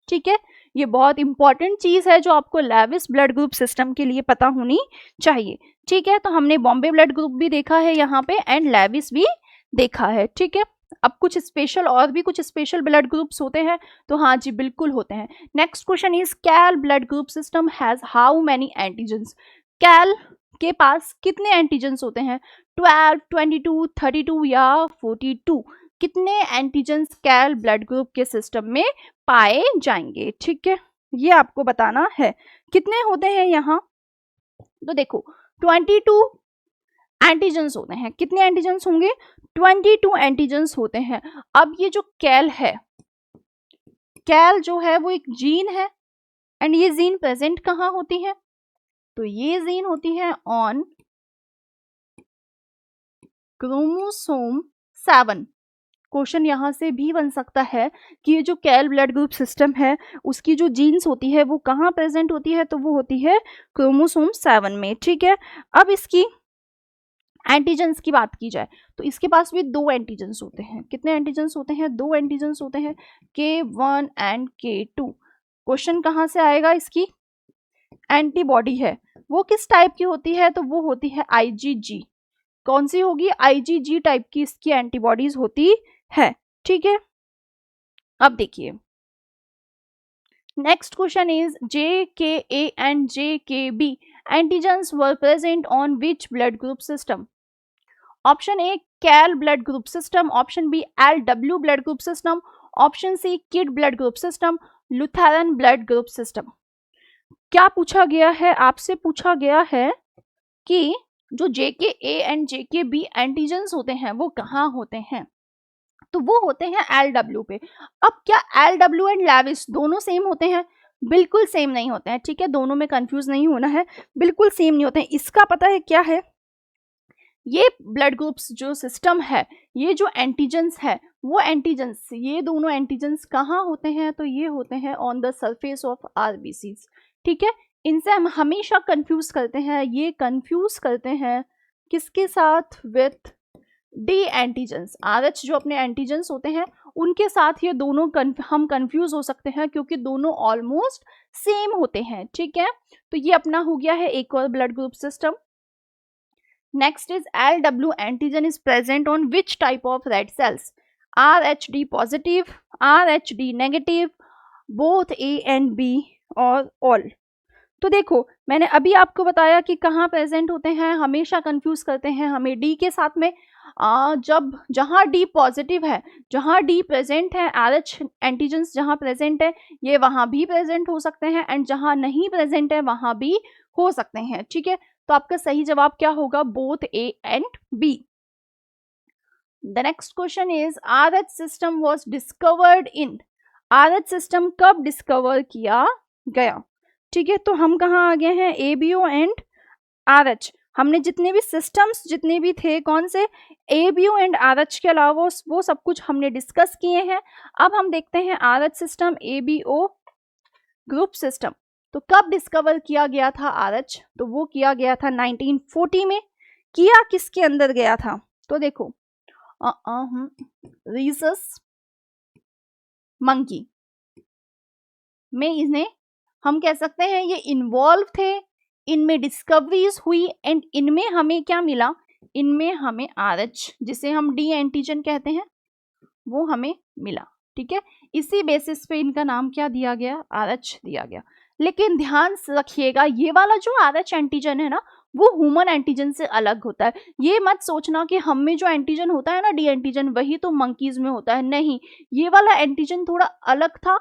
ठीक है। ये बहुत इंपॉर्टेंट चीज है जो आपको लेविस ब्लड ग्रुप सिस्टम के लिए पता होनी चाहिए, ठीक है। तो हमने बॉम्बे ब्लड ग्रुप भी देखा है यहाँ पे एंड लेविस भी देखा है, ठीक है। अब कुछ स्पेशल और भी कुछ स्पेशल ब्लड ग्रुप्स होते हैं, तो हाँ जी बिल्कुल होते हैं। Next question is Kell blood group system has how many antigens. Kell के पास कितने एंटीजन्स होते हैं? 12, 22, 32 या 42? कितने एंटीजन्स कैल ब्लड ग्रुप के सिस्टम में पाए जाएंगे? ठीक है, ये आपको बताना है कितने होते हैं यहाँ। तो देखो 22 एंटीजन्स होते हैं। कितने एंटीजन्स होंगे? 22 एंटीजन्स होते हैं। अब ये जो कैल है, कैल जो है वो एक जीन है, एंड ये जीन प्रेजेंट कहाँ होती है? तो ये जीन होती है ऑन क्रोमोसोम 7। क्वेश्चन यहाँ से भी बन सकता है कि ये जो कैल ब्लड ग्रुप सिस्टम है उसकी जो जीन्स होती है वो कहाँ प्रेजेंट होती है? तो वो होती है क्रोमोसोम 7 में। ठीक है, अब इसकी एंटीजन्स की बात की जाए तो इसके पास भी 2 एंटीजन्स होते हैं। कितने एंटीजन्स होते हैं? 2 एंटीजन्स होते हैं, K1 एंड K2। क्वेश्चन कहाँ से आएगा? इसकी एंटीबॉडी है वो किस टाइप की होती है? तो वो होती है IgG। कौन सी होगी? IgG टाइप की इसकी एंटीबॉडीज होती है। ठीक है, अब देखिए next question is JKA and JKB antigens were present on which blood group system? Option A Kell blood group system, option B LW blood group system, option C Kidd blood group system, Lutheran blood group system. क्या पूछा गया है? आपसे पूछा गया है कि जो JKA एंड JKB एंटीजन्स होते हैं वो कहाँ होते हैं? तो वो होते हैं LW पे। अब क्या LW एंड लेविस दोनों सेम होते हैं? बिल्कुल सेम नहीं होते हैं। ठीक है, दोनों में कंफ्यूज नहीं होना है, बिल्कुल सेम नहीं होते हैं। इसका पता है क्या है? ये ब्लड ग्रुप्स जो सिस्टम है, ये जो एंटीजन्स है वो एंटीजन्स, ये दोनों एंटीजन्स कहाँ होते हैं? तो ये होते हैं on the surface of RBCs। ठीक है, इनसे हम हमेशा कंफ्यूज करते हैं, ये कंफ्यूज करते हैं किसके साथ? With D antigens. RH जो अपने एंटीजन्स होते हैं उनके साथ ये दोनों हम कंफ्यूज हो सकते हैं क्योंकि दोनों ऑलमोस्ट सेम होते हैं। ठीक है, तो ये अपना हो गया है एक और blood group system. Next is LW antigen is present on which type of red cells? RHD positive, RHD negative, both A and B और all। तो देखो मैंने अभी आपको बताया कि कहाँ प्रेजेंट होते हैं, हमेशा कंफ्यूज करते हैं हमें D के साथ में। जब जहाँ D पॉजिटिव है, जहाँ D प्रेजेंट है, RH एंटीजेंस जहाँ प्रेजेंट है ये वहाँ भी प्रेजेंट हो सकते हैं, एंड जहाँ नहीं प्रेजेंट है वहाँ भी हो सकते हैं। ठीक है, तो आपका सही जवाब क्या होगा? Both A and B। The next question is RH system was discovered in. RH system कब डिस्कवर किया गया? ठीक है, तो हम कहाँ आ गए हैं? ABO and RH। हमने जितने भी सिस्टम्स जितने भी थे, कौन से? ABO एंड RH के अलावा वो सब कुछ हमने डिस्कस किए हैं। अब हम देखते हैं RH system, ABO group system तो कब डिस्कवर किया गया था RH? तो वो किया गया था 1940 में। किया किसके अंदर गया था? तो देखो रीसस मंकी में इन्हें हम कह सकते हैं ये इन्वॉल्व थे, इनमें डिस्कवरीज हुई, एंड इनमें हमें क्या मिला? इनमें हमें RH जिसे हम डी एंटीजन कहते हैं वो हमें मिला। ठीक है, इसी बेसिस पे इनका नाम क्या दिया गया? RH दिया गया। लेकिन ध्यान रखिएगा ये वाला जो RH एंटीजन है ना वो ह्यूमन एंटीजन से अलग होता है। ये मत सोचना कि हम में जो एंटीजन होता है ना डी एंटीजन वही तो मंकीज में होता है, नहीं, ये वाला एंटीजन थोड़ा अलग था।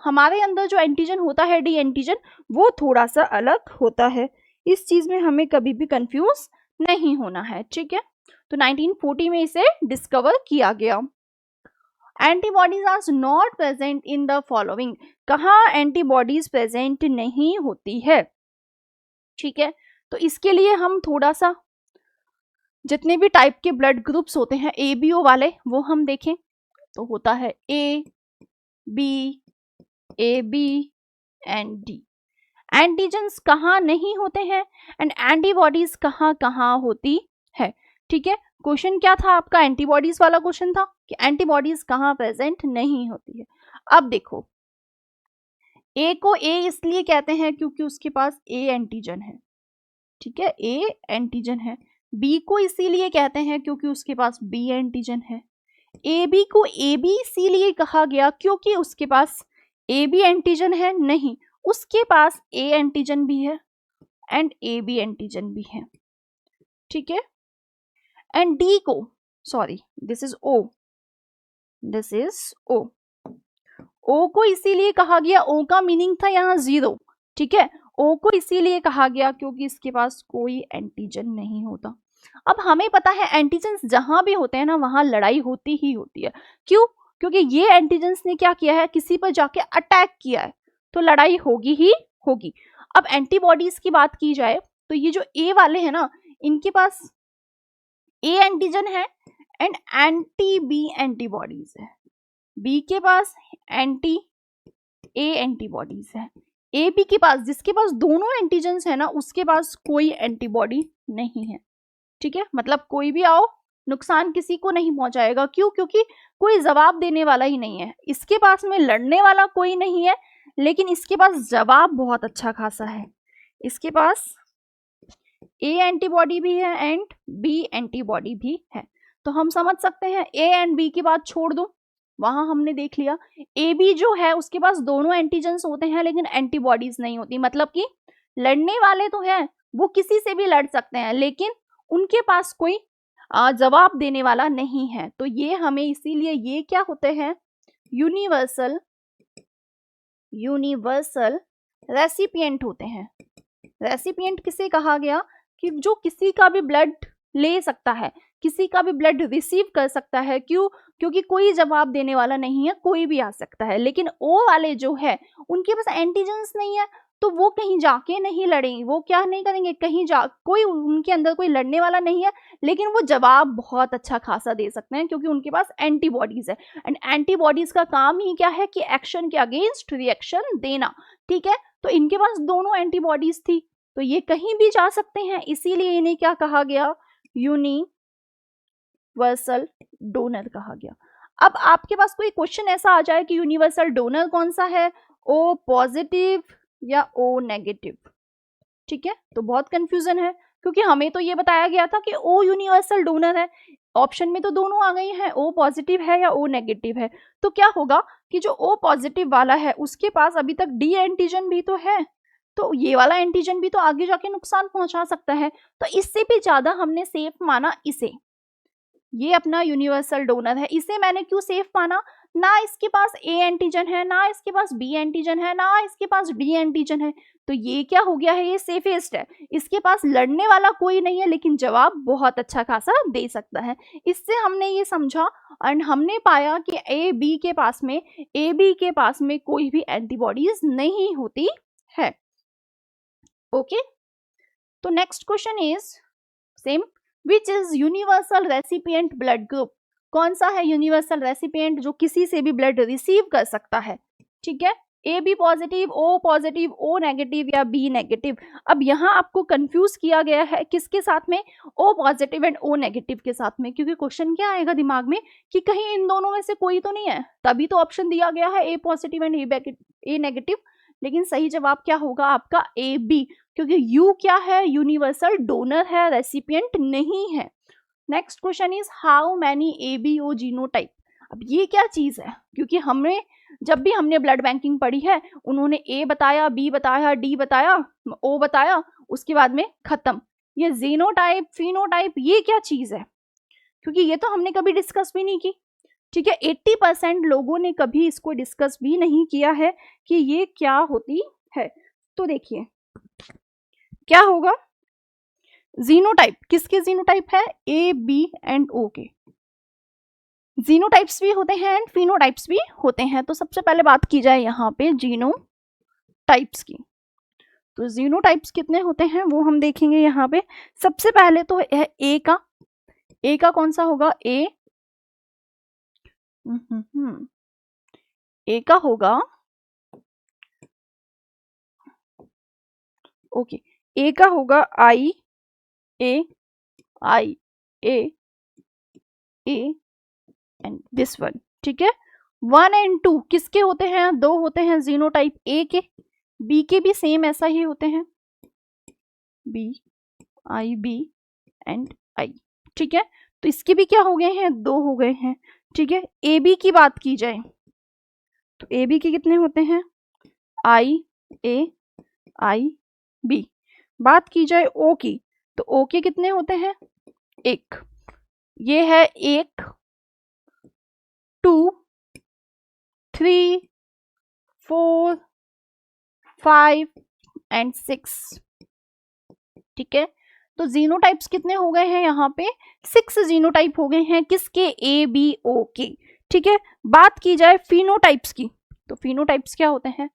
हमारे अंदर जो एंटीजन होता है डी एंटीजन वो थोड़ा सा अलग होता है। इस चीज में हमें कभी भी कंफ्यूज नहीं होना है। ठीक है, तो 1940 में इसे डिस्कवर किया गया। Antibodies are not present in the following. कहाँ एंटीबॉडीज प्रेजेंट नहीं होती है? ठीक है, तो इसके लिए हम थोड़ा सा जितने भी टाइप के ब्लड ग्रुप्स होते हैं ABO वाले वो हम देखें तो होता है A, B, AB and D। Antigens कहाँ नहीं होते हैं एंड एंटीबॉडीज कहाँ कहाँ होती है? ठीक है, क्वेश्चन क्या था आपका? एंटीबॉडीज वाला क्वेश्चन था कि एंटीबॉडीज कहाँ प्रेजेंट नहीं होती है। अब देखो A को A इसलिए कहते हैं क्योंकि उसके पास A एंटीजन है। ठीक है, A एंटीजन है। B को इसीलिए कहते हैं क्योंकि उसके पास B एंटीजन है। ए बी को ए बी इसीलिए कहा गया क्योंकि उसके पास ए बी एंटीजन है, नहीं, उसके पास ए एंटीजन भी है एंड ए बी एंटीजन भी है, ठीक है। एंड डी को, sorry this is O, this is O, O को इसीलिए कहा गया, ओ का मीनिंग था यहाँ 0, ठीक है। ओ को इसीलिए कहा गया क्योंकि इसके पास कोई एंटीजन नहीं होता। अब हमें पता है एंटीजन्स जहां भी होते हैं ना वहां लड़ाई होती ही होती है। क्यों? क्योंकि ये एंटीजन्स ने क्या किया है, किसी पर जाके अटैक किया है, तो लड़ाई होगी ही होगी। अब एंटीबॉडीज की बात की जाए तो ये जो ए वाले हैं ना, इनके पास ए एंटीजन है एंड एंटी बी एंटीबॉडीज है, बी के पास एंटी ए एंटीबॉडीज है, ए बी के पास, जिसके पास दोनों एंटीजन्स है ना, उसके पास कोई एंटीबॉडी नहीं है, ठीक है। मतलब कोई भी आओ नुकसान किसी को नहीं पहुंचाएगा। क्यों? क्योंकि कोई जवाब देने वाला ही नहीं है, इसके पास में लड़ने वाला कोई नहीं है, लेकिन इसके पास जवाब बहुत अच्छा खासा है। इसके पास ए एंटीबॉडी भी है एंड बी एंटीबॉडी भी है। तो हम समझ सकते हैं ए एंड बी की बात छोड़ दो, वहां हमने देख लिया। ए बी जो है उसके पास दोनों एंटीजन्स होते हैं लेकिन एंटीबॉडीज नहीं होती, मतलब कि लड़ने वाले तो हैं, वो किसी से भी लड़ सकते हैं, लेकिन उनके पास कोई जवाब देने वाला नहीं है। तो ये हमें इसीलिए ये क्या होते हैं, यूनिवर्सल रेसिपिएंट होते हैं। रेसिपिएंट किसे कहा गया कि जो किसी का भी ब्लड ले सकता है, किसी का भी ब्लड रिसीव कर सकता है। क्यों? क्योंकि कोई जवाब देने वाला नहीं है, कोई भी आ सकता है। लेकिन ओ वाले जो है उनके पास एंटीजन्स नहीं है, तो वो कहीं जाके नहीं लड़ेंगे, वो क्या नहीं करेंगे, कहीं जा कोई उनके अंदर कोई लड़ने वाला नहीं है, लेकिन वो जवाब बहुत अच्छा खासा दे सकते हैं क्योंकि उनके पास एंटीबॉडीज है। एंड एंटीबॉडीज का काम ही क्या है कि एक्शन के अगेंस्ट रिएक्शन देना, ठीक है। तो इनके पास दोनों एंटीबॉडीज थी, तो ये कहीं भी जा सकते हैं, इसीलिए इन्हें क्या कहा गया, यूनिवर्सल डोनर कहा गया। अब आपके पास कोई क्वेश्चन ऐसा आ जाए कि यूनिवर्सल डोनर कौन सा है, ओ पॉजिटिव या ओ नेगेटिव, ठीक है, तो बहुत कंफ्यूजन है क्योंकि हमें तो ये बताया गया था कि ओ यूनिवर्सल डोनर है, ऑप्शन में तो दोनों आ गई हैं, ओ पॉजिटिव है या ओ नेगेटिव है। तो क्या होगा कि जो ओ पॉजिटिव वाला है उसके पास अभी तक डी एंटीजन भी तो है, तो ये वाला एंटीजन भी तो आगे जाके नुकसान पहुंचा सकता है। तो इससे भी ज्यादा हमने सेफ माना इसे, ये अपना यूनिवर्सल डोनर है। इसे मैंने क्यों सेफ माना, ना इसके पास ए एंटीजन है, ना इसके पास बी एंटीजन है, ना इसके पास डी एंटीजन है, तो ये क्या हो गया है, ये सेफेस्ट है। इसके पास लड़ने वाला कोई नहीं है लेकिन जवाब बहुत अच्छा खासा दे सकता है। इससे हमने ये समझा एंड हमने पाया कि ए बी के पास में कोई भी एंटीबॉडीज नहीं होती है। ओके, तो next question is same, which is universal recipient blood group, कौन सा है यूनिवर्सल रेसिपिएंट जो किसी से भी ब्लड रिसीव कर सकता है, ठीक है। A B positive, O negative या बी नेगेटिव। अब यहाँ आपको कंफ्यूज किया गया है किसके साथ में, O positive and O negative के साथ में, क्योंकि क्वेश्चन क्या आएगा दिमाग में कि कहीं इन दोनों में से कोई तो नहीं है, तभी तो ऑप्शन दिया गया है ए पॉजिटिव एंड ए नेगेटिव। लेकिन सही जवाब क्या होगा आपका, ए बी, क्योंकि यू क्या है, यूनिवर्सल डोनर है, रेसिपिएंट नहीं है। Next question is how many ABO genotype. अब ये क्या चीज है, क्योंकि हमने जब भी हमने ब्लड बैंकिंग पढ़ी है उन्होंने ए बताया, बी बताया, डी बताया, ओ बताया, उसके बाद में खत्म। ये जीनोटाइप, फिनोटाइप, ये क्या चीज है, क्योंकि ये तो हमने कभी डिस्कस भी नहीं की, ठीक है। 80% लोगों ने कभी इसको डिस्कस भी नहीं किया है कि ये क्या होती है। तो देखिए क्या होगा, जीनोटाइप, किसके जीनोटाइप है, ए बी एंड ओ के जीनोटाइप्स भी होते हैं एंड फिनोटाइप्स भी होते हैं। तो सबसे पहले बात की जाए यहाँ पे जीनोटाइप्स की, तो जीनोटाइप्स कितने होते हैं वो हम देखेंगे यहाँ पे। सबसे पहले तो है ए का कौन सा होगा, ए का होगा, ओके, ए का होगा आई ए एंड दिस वन, ठीक है। 1 एंड 2 किसके होते हैं, 2 होते हैं जीनोटाइप ए के, बी के भी सेम ऐसा ही होते हैं, बी एंड आई, ठीक है। तो इसके भी क्या हो गए हैं, 2 हो गए हैं, ठीक है। ए बी की बात की जाए तो ए बी के कितने होते हैं, आई ए आई बी। बात की जाए ओ की तो ओ के कितने होते हैं, एक। ये है 1 2 3 4 5 एंड 6। ठीक है, तो जीनोटाइप्स कितने हो गए हैं यहाँ पे, 6 जीनोटाइप हो गए हैं किसके, ए बी ओ के। ठीक है, बात की जाए फिनोटाइप्स की तो फिनोटाइप्स क्या होते हैं,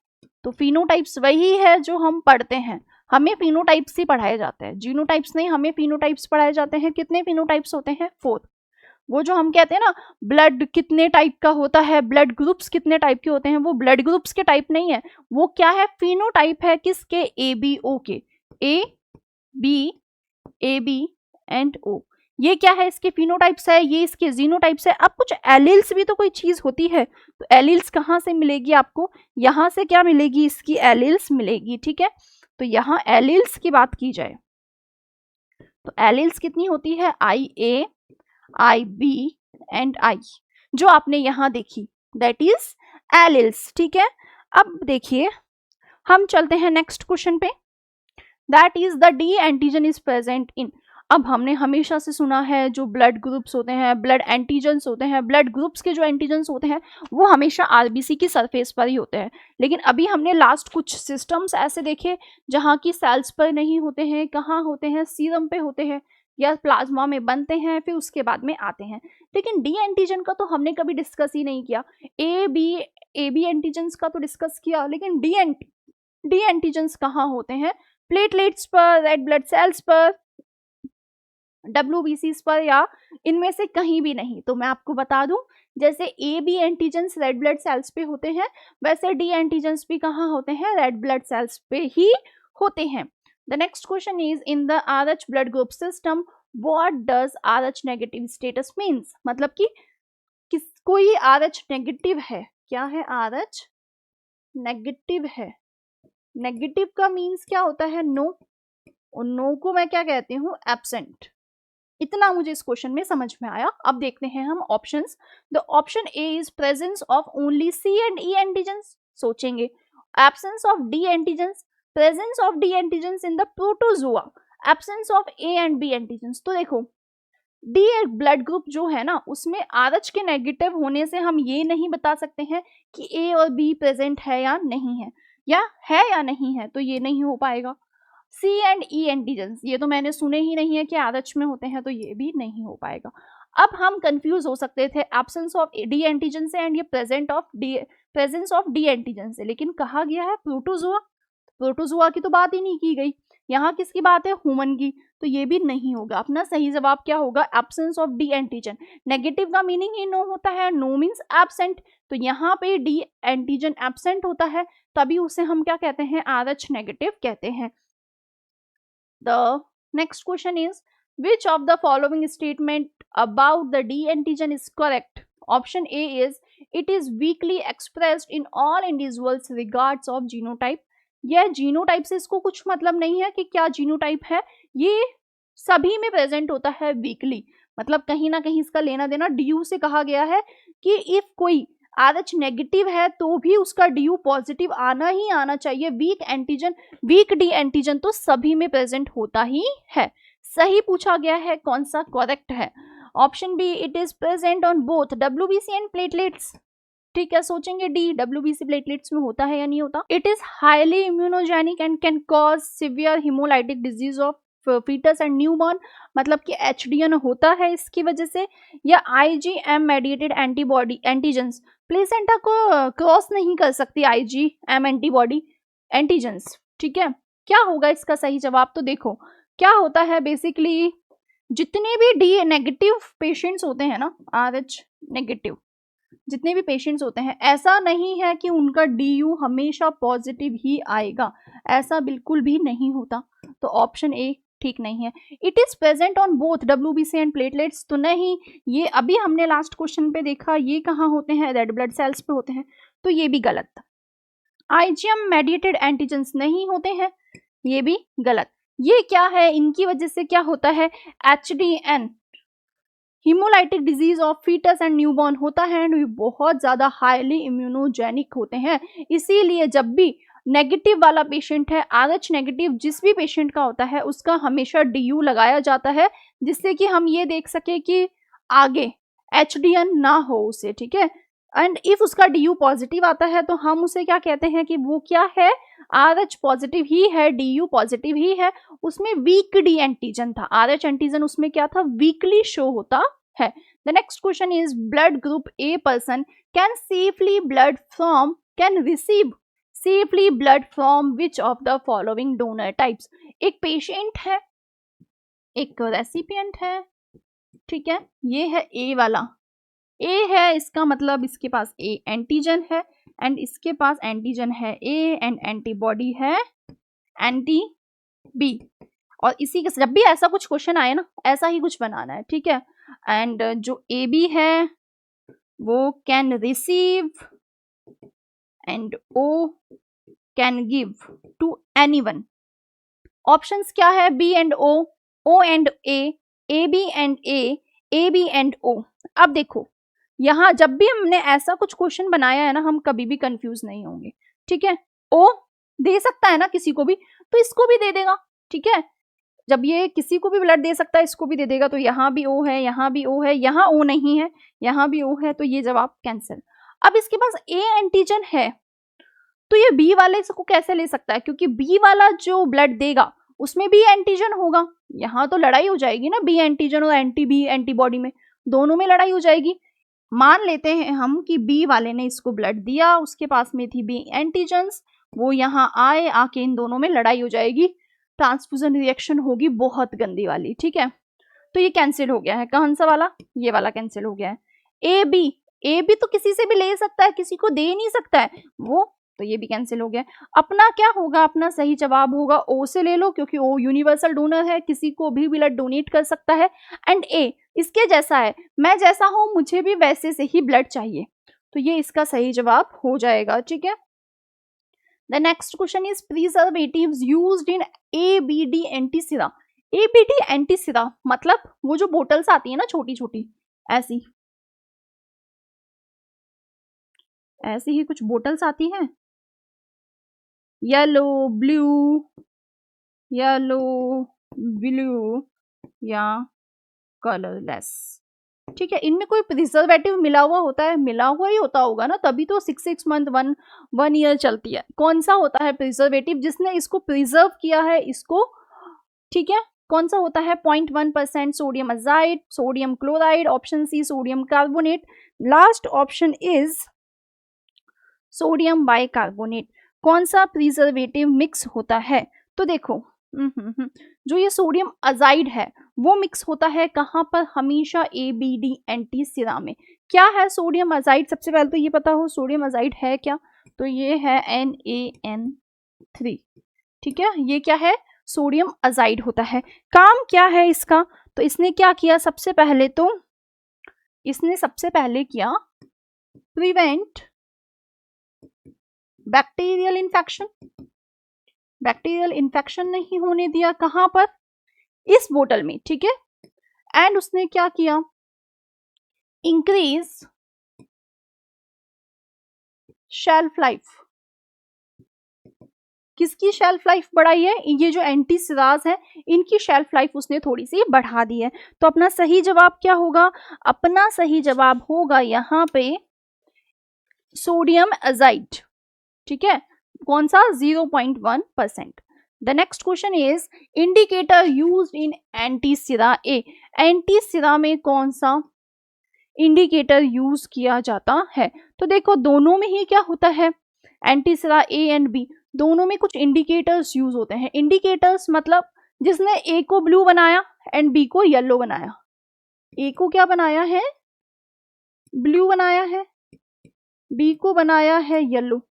तो फिनोटाइप्स वही है जो हम पढ़ते हैं, हमें फिनोटाइप्स ही पढ़ाए जाते हैं, जीनोटाइप्स नहीं, हमें फिनोटाइप्स पढ़ाए जाते हैं। कितने फिनोटाइप्स होते हैं, 4। वो जो हम कहते हैं ना ब्लड कितने टाइप का होता है, ब्लड ग्रुप्स कितने टाइप के होते हैं, वो ब्लड ग्रुप्स के टाइप नहीं है, वो क्या है, फिनोटाइप है किसके, ए बी ओ के, ए बी एंड ओ। ये क्या है, इसके फिनोटाइप्स है, ये इसके जीनोटाइप्स है। अब कुछ एलिल्स भी तो कोई चीज होती है, तो एलिल्स कहाँ से मिलेगी आपको, यहाँ से क्या मिलेगी, इसकी एलिल्स मिलेगी। ठीक है, तो यहाँ एलिल्स की बात की जाए तो एलिल्स कितनी होती है, आई ए आई बी एंड आई, जो आपने यहाँ देखी दैट इज एलिल्स। ठीक है, अब देखिए हम चलते हैं नेक्स्ट क्वेश्चन पे, that is the D antigen is present in. अब हमने हमेशा से सुना है जो ब्लड ग्रुप्स होते हैं, ब्लड एंटीजन्स होते हैं, ब्लड ग्रुप्स के जो एंटीजन्स होते हैं वो हमेशा आरबीसी की सरफेस पर ही होते हैं, लेकिन अभी हमने लास्ट कुछ सिस्टम्स ऐसे देखे जहाँ की सेल्स पर नहीं होते हैं, कहाँ होते हैं, सीरम पे होते हैं या प्लाज्मा में बनते हैं, फिर उसके बाद में आते हैं। लेकिन डी एंटीजन का तो हमने कभी डिस्कस ही नहीं किया। ए बी एंटीजन्स का तो डिस्कस किया, लेकिन डी एंटीजन्स कहाँ होते हैं, प्लेटलेट्स पर, रेड ब्लड सेल्स पर, WBCs पर, या इनमें से कहीं भी नहीं। तो मैं आपको बता दूं, जैसे A B antigens red blood cells पे होते हैं, वैसे डी एंटीजन्स भी कहाँ होते हैं, रेड ब्लड सेल्स पे ही होते हैं। The next question is, in the RH blood group system what does RH negative status means, मतलब कि कोई RH नेगेटिव है, क्या है, RH नेगेटिव है। नेगेटिव का मीन्स क्या होता है, नो, और नो को मैं क्या कहती हूँ, एब्सेंट। इतना मुझे इस क्वेश्चन में समझ में आया। अब देखते हैं हम options. The option A is presence of only C and E antigens, सोचेंगे। Absence of D antigens, presence of D antigens in the protozoa, absence of A and B antigens. तो देखो डी ब्लड ग्रुप जो है ना, उसमें RH के negative होने से हम ये नहीं बता सकते हैं कि ए और बी प्रेजेंट है या नहीं है, या नहीं है, तो ये नहीं हो पाएगा। सी एंड ई एंटीजन्स, ये तो मैंने सुने ही नहीं है कि RH में होते हैं, तो ये भी नहीं हो पाएगा। अब हम कंफ्यूज हो सकते थे एब्सेंस ऑफ डी एंटीजन से एंड ये प्रेजेंस ऑफ डी एंटीजन से, लेकिन कहा गया है प्रोटोजोआ, प्रोटोजोआ की तो बात ही नहीं की गई, यहाँ किसकी बात है, ह्यूमन की, तो ये भी नहीं होगा। अपना सही जवाब क्या होगा, absence of D antigen. Negative का मीनिंग ही नो होता है, नो मीन्स एब्सेंट, तो यहाँ पे डी एंटीजन एब्सेंट होता है, तभी उसे हम क्या कहते हैं, RH नेगेटिव कहते हैं। The next question is, which of the following statement about the D antigen is correct? Option A is, it is weakly expressed in all individuals regards of genotype. यह जीनोटाइप से इसको कुछ मतलब नहीं है कि क्या जीनोटाइप है, ये सभी में प्रेजेंट होता है वीकली, मतलब कहीं ना कहीं इसका लेना देना DU से कहा गया है कि इफ कोई RH नेगेटिव है तो भी उसका DU पॉजिटिव आना ही आना चाहिए। वीक डी एंटीजन तो सभी में प्रेजेंट होता ही है। सही पूछा गया है, कौन सा करेक्ट है, option B, it is present on both WBC and platelets. ठीक है, सोचेंगे डी, WBC प्लेटलेट्स में होता है या नहीं होता। It is highly immunogenic and can cause severe haemolytic disease of foetus and newborn, मतलब कि HDN होता है इसकी वजह से, या IgM मेडिएटेड एंटीजन्स, प्लेसेंटा को क्रॉस नहीं कर सकती IgM एंटीजन्स। ठीक है, क्या होगा इसका सही जवाब, तो देखो क्या होता है, बेसिकली जितने भी डी नेगेटिव पेशेंट्स होते हैं ना, RH नेगेटिव जितने भी पेशेंट्स होते हैं, ऐसा नहीं है कि उनका DU हमेशा पॉजिटिव ही आएगा, ऐसा बिल्कुल भी नहीं होता, तो ऑप्शन ए ठीक नहीं है। It is present on both WBC and platelets, तो नहीं, ये अभी हमने लास्ट क्वेश्चन पे देखा, ये कहाँ होते हैं, रेड ब्लड सेल्स पे होते हैं, तो ये भी गलत। IgM मेडिएटेड एंटीजन्स नहीं होते हैं, ये भी गलत। ये क्या है, इनकी वजह से क्या होता है, HDN haemolytic disease of foetus and newborn होता है एंड बहुत ज़्यादा हाईली इम्यूनोजेनिक होते हैं। इसीलिए जब भी नेगेटिव वाला पेशेंट है, RH नेगेटिव जिस भी पेशेंट का होता है, उसका हमेशा DU लगाया जाता है, जिससे कि हम ये देख सके कि आगे HDN ना हो उसे, ठीक है। एंड इफ उसका DU पॉजिटिव आता है तो हम उसे क्या कहते हैं कि वो क्या है, RH पॉजिटिव ही है, DU पॉजिटिव ही है। उसमें वीक डी एंटीजन था, RH एंटीजन उसमें क्या था, वीकली शो होता है। The next question is blood group A person can safely blood from, can receive safely blood from which of the following donor types. एक patient है, एक recipient है, ठीक है, ये है A वाला, A है, इसका मतलब इसके पास A एंटीजन है एंड इसके पास एंटीजन है A एंड एंटीबॉडी है एंटी B। और इसी के जब भी ऐसा कुछ क्वेश्चन आए ना, ऐसा ही कुछ बनाना है, ठीक है। एंड जो AB है वो can receive and O can give to anyone. Options क्या है, B and O, O and A, AB and A, AB and O। अब देखो यहाँ जब भी हमने ऐसा कुछ क्वेश्चन बनाया है ना, हम कभी भी कंफ्यूज नहीं होंगे, ठीक है। O दे सकता है ना किसी को भी, तो इसको भी दे देगा, ठीक है। जब ये किसी को भी ब्लड दे सकता है, इसको भी दे देगा, तो यहाँ भी O है, यहाँ भी O है, यहाँ O नहीं है, यहाँ भी O है, तो ये जवाब कैंसिल। अब इसके पास A एंटीजन है, तो ये B वाले को कैसे ले सकता है, क्योंकि B वाला जो ब्लड देगा उसमें B एंटीजन होगा। यहाँ तो लड़ाई हो जाएगी ना, B एंटीजन और एंटी B एंटीबॉडी में, दोनों में लड़ाई हो जाएगी। मान लेते हैं हम कि B वाले ने इसको ब्लड दिया, उसके पास में थी B एंटीजन्स, वो यहाँ आए, आके इन दोनों में लड़ाई हो जाएगी, ट्रांसफ्यूजन रिएक्शन होगी बहुत गंदी वाली, ठीक है। तो ये कैंसिल हो गया है, कौन सा वाला, ये वाला कैंसिल हो गया है। ए बी तो किसी से भी ले सकता है, किसी को दे नहीं सकता है वो, तो ये भी कैंसिल हो गया। अपना क्या होगा, अपना सही जवाब होगा O से ले लो, क्योंकि O यूनिवर्सल डोनर है, किसी को भी ब्लड डोनेट कर सकता है। एंड A इसके जैसा है, मैं जैसा हूं मुझे भी वैसे से ही ब्लड चाहिए, तो ये इसका सही जवाब हो जाएगा, ठीक है। The next question is preservatives used in ABD एंटीसिरा। ABD एंटीसिरा मतलब वो जो बोटल्स आती है ना छोटी छोटी, ऐसी ही कुछ बोटल्स आती हैं, येलो ब्लू या कलरलेस, ठीक है। इनमें कोई प्रिजर्वेटिव मिला हुआ होता है, मिला हुआ ही होता होगा ना, तभी तो 6 मंथ 1 ईयर चलती है। कौन सा होता है प्रिजर्वेटिव जिसने इसको प्रिजर्व किया है इसको, ठीक है, कौन सा होता है, 0.1% sodium azide, sodium chloride, option C sodium carbonate, last option is sodium bicarbonate. कौन सा प्रिजर्वेटिव मिक्स होता है, तो देखो जो ये सोडियम अजाइड है वो मिक्स होता है कहाँ पर, हमेशा ABD एंटीसिरा में। क्या है सोडियम अजाइड, सबसे पहले तो ये पता हो सोडियम अजाइड है क्या, तो ये है NaN3, ठीक है। ये क्या है, सोडियम अजाइड होता है। काम क्या है इसका, तो इसने क्या किया, सबसे पहले किया प्रिवेंट बैक्टीरियल इन्फेक्शन नहीं होने दिया, कहां पर, इस बोतल में, ठीक है। एंड उसने क्या किया, इंक्रीज शेल्फ लाइफ। किसकी शेल्फ लाइफ बढ़ाई है, ये जो एंटीसिराज है इनकी शेल्फ लाइफ उसने थोड़ी सी बढ़ा दी है। तो अपना सही जवाब क्या होगा, अपना सही जवाब होगा यहाँ पे सोडियम अजाइड, ठीक है, कौन सा, 0.1%। The next question is indicator used in antisera A. Antisera में कौन सा इंडिकेटर यूज किया जाता है, तो देखो दोनों में ही क्या होता है, एंटीसिरा A एंड B दोनों में कुछ इंडिकेटर्स यूज होते हैं। इंडिकेटर्स मतलब जिसने A को ब्लू बनाया एंड B को येलो बनाया, A को क्या बनाया है, ब्लू बनाया है, B को बनाया है येलो,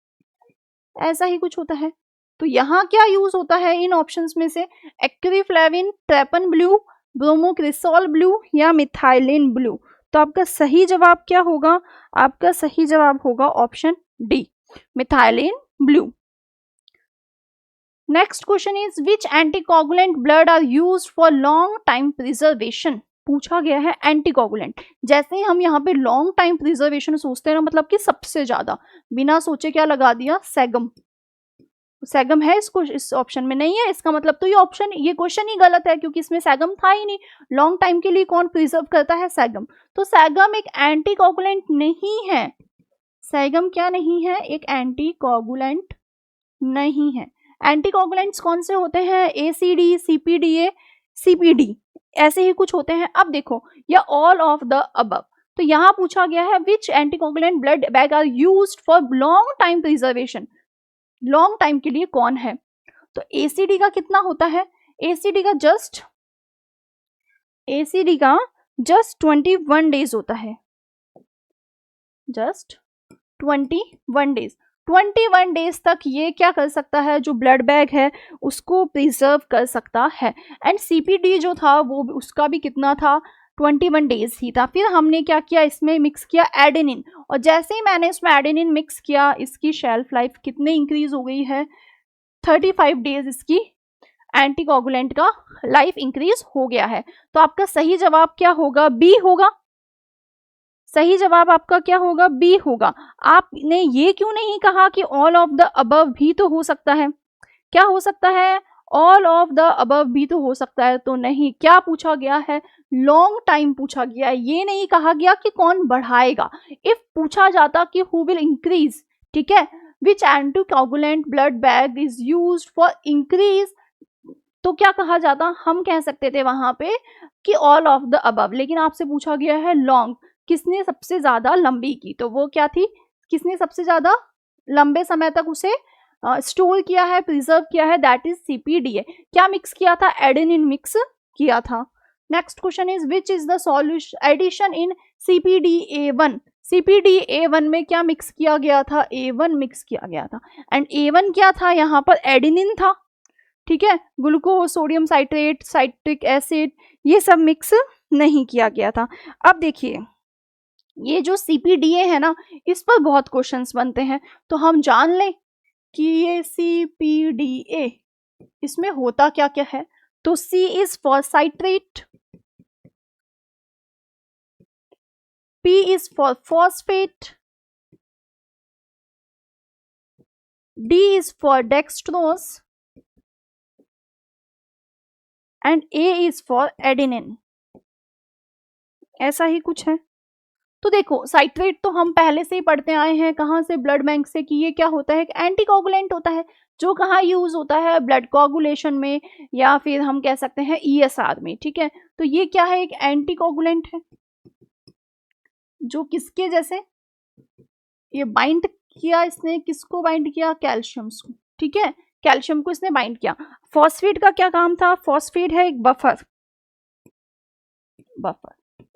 ऐसा ही कुछ होता है। तो यहाँ क्या यूज होता है इन ऑप्शंस में से, एक्रिफ्लेविन, ट्रेपन ब्लू, ब्रोमोक्रिसॉल ब्लू या मिथाइलिन ब्लू। तो आपका सही जवाब क्या होगा, आपका सही जवाब होगा option D, methylene blue. Next question is which anticoagulant blood are used for long time preservation. पूछा गया है एंटीकोगुलेंट। जैसे ही हम यहाँ पे लॉन्ग टाइम प्रिजर्वेशन सोचते हैं ना, मतलब कि सबसे ज्यादा, बिना सोचे क्या लगा दिया, सैगम। सैगम है इसको, इस ऑप्शन में नहीं है, इसका मतलब तो ये क्वेश्चन ही गलत है, क्योंकि इसमें सैगम था ही नहीं। लॉन्ग टाइम के लिए कौन प्रिजर्व करता है, सैगम। तो सैगम एक एंटीकोगुलेंट नहीं है। सैगम क्या नहीं है, एक एंटीकोगुलेंट नहीं है। एंटीकोगुलेंट्स कौन से होते हैं, एसीडी, सीपीडीए, सीपीडी, ऐसे ही कुछ होते हैं। अब देखो, या ऑल ऑफ द अबव। तो यहाँ पूछा गया है which anticoagulant blood bag are used for long time preservation, long time के लिए कौन है। तो एसीडी का कितना होता है, एसीडी का जस्ट 21 डेज होता है, जस्ट 21 डेज। 21 डेज तक ये क्या कर सकता है, जो ब्लड बैग है उसको प्रिजर्व कर सकता है। एंड सीपीडी जो था वो उसका भी कितना था, 21 डेज ही था। फिर हमने क्या किया, इसमें मिक्स किया एडेनिन, और जैसे ही मैंने इसमें एडेनिन मिक्स किया, इसकी शेल्फ लाइफ कितने इंक्रीज हो गई है, 35 डेज इसकी एंटीकोगुलेंट का लाइफ इंक्रीज हो गया है। तो आपका सही जवाब क्या होगा, बी होगा। सही जवाब आपका क्या होगा, बी होगा। आपने ये क्यों नहीं कहा कि ऑल ऑफ द अबव भी तो हो सकता है, क्या हो सकता है, ऑल ऑफ द अबव भी तो हो सकता है। तो नहीं, क्या पूछा गया है, लॉन्ग टाइम पूछा गया है, ये नहीं कहा गया कि कौन बढ़ाएगा। इफ पूछा जाता कि हु विल इंक्रीज, ठीक है, which anticoagulant blood bag is used for increase, तो क्या कहा जाता, हम कह सकते थे वहां पे कि ऑल ऑफ द अबव। लेकिन आपसे पूछा गया है लॉन्ग, किसने सबसे ज्यादा लंबी की, तो वो क्या थी, किसने सबसे ज्यादा लंबे समय तक उसे स्टोर किया है, प्रिजर्व किया है, दैट इज सीपीडीए। क्या मिक्स किया था, एडेनिन मिक्स किया था। Next question is which is the solution addition in CPDA1। CPDA1 में क्या मिक्स किया गया था, A1 मिक्स किया गया था। एंड A1 क्या था, यहाँ पर एडेनिन था, ठीक है, glucose, sodium citrate, citric acid, ये सब मिक्स नहीं किया गया था। अब देखिए, ये जो CPDA है ना, इस पर बहुत क्वेश्चंस बनते हैं, तो हम जान लें कि ये CPDA इसमें होता क्या क्या है। तो C is for citrate, P is for phosphate, D is for dextrose and A is for adenine, ऐसा ही कुछ है। तो देखो, साइट्रेट तो हम पहले से ही पढ़ते आए हैं, कहाँ से, ब्लड बैंक से, कि ये क्या होता है, एंटीकोगुलेंट होता है, जो कहाँ यूज होता है, ब्लड कोगुलेशन में, या फिर हम कह सकते हैं ESR में, ठीक है। तो ये क्या है, एक एंटीकोगुलेंट है, जो किसके जैसे, ये बाइंड किया, इसने किसको बाइंड किया, कैल्शियम को, ठीक है, कैल्शियम को इसने बाइंड किया। फॉस्फेट का क्या काम था, फॉस्फेट है एक बफर,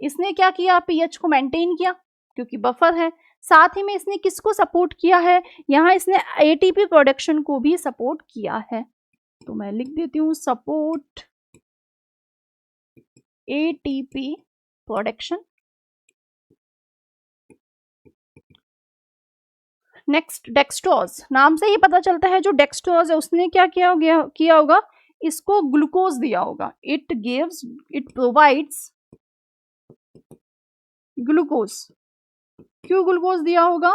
इसने क्या किया, पीएच को मेंटेन किया, क्योंकि बफर है। साथ ही में इसने किसको सपोर्ट किया है, यहाँ इसने ATP प्रोडक्शन को भी सपोर्ट किया है। तो मैं लिख देती हूँ, support ATP production. Next, dextrose, नाम से ही पता चलता है, जो डेक्सट्रोज है उसने क्या किया होगा, इसको ग्लूकोज दिया होगा। It provides glucose. क्यों ग्लूकोज दिया होगा,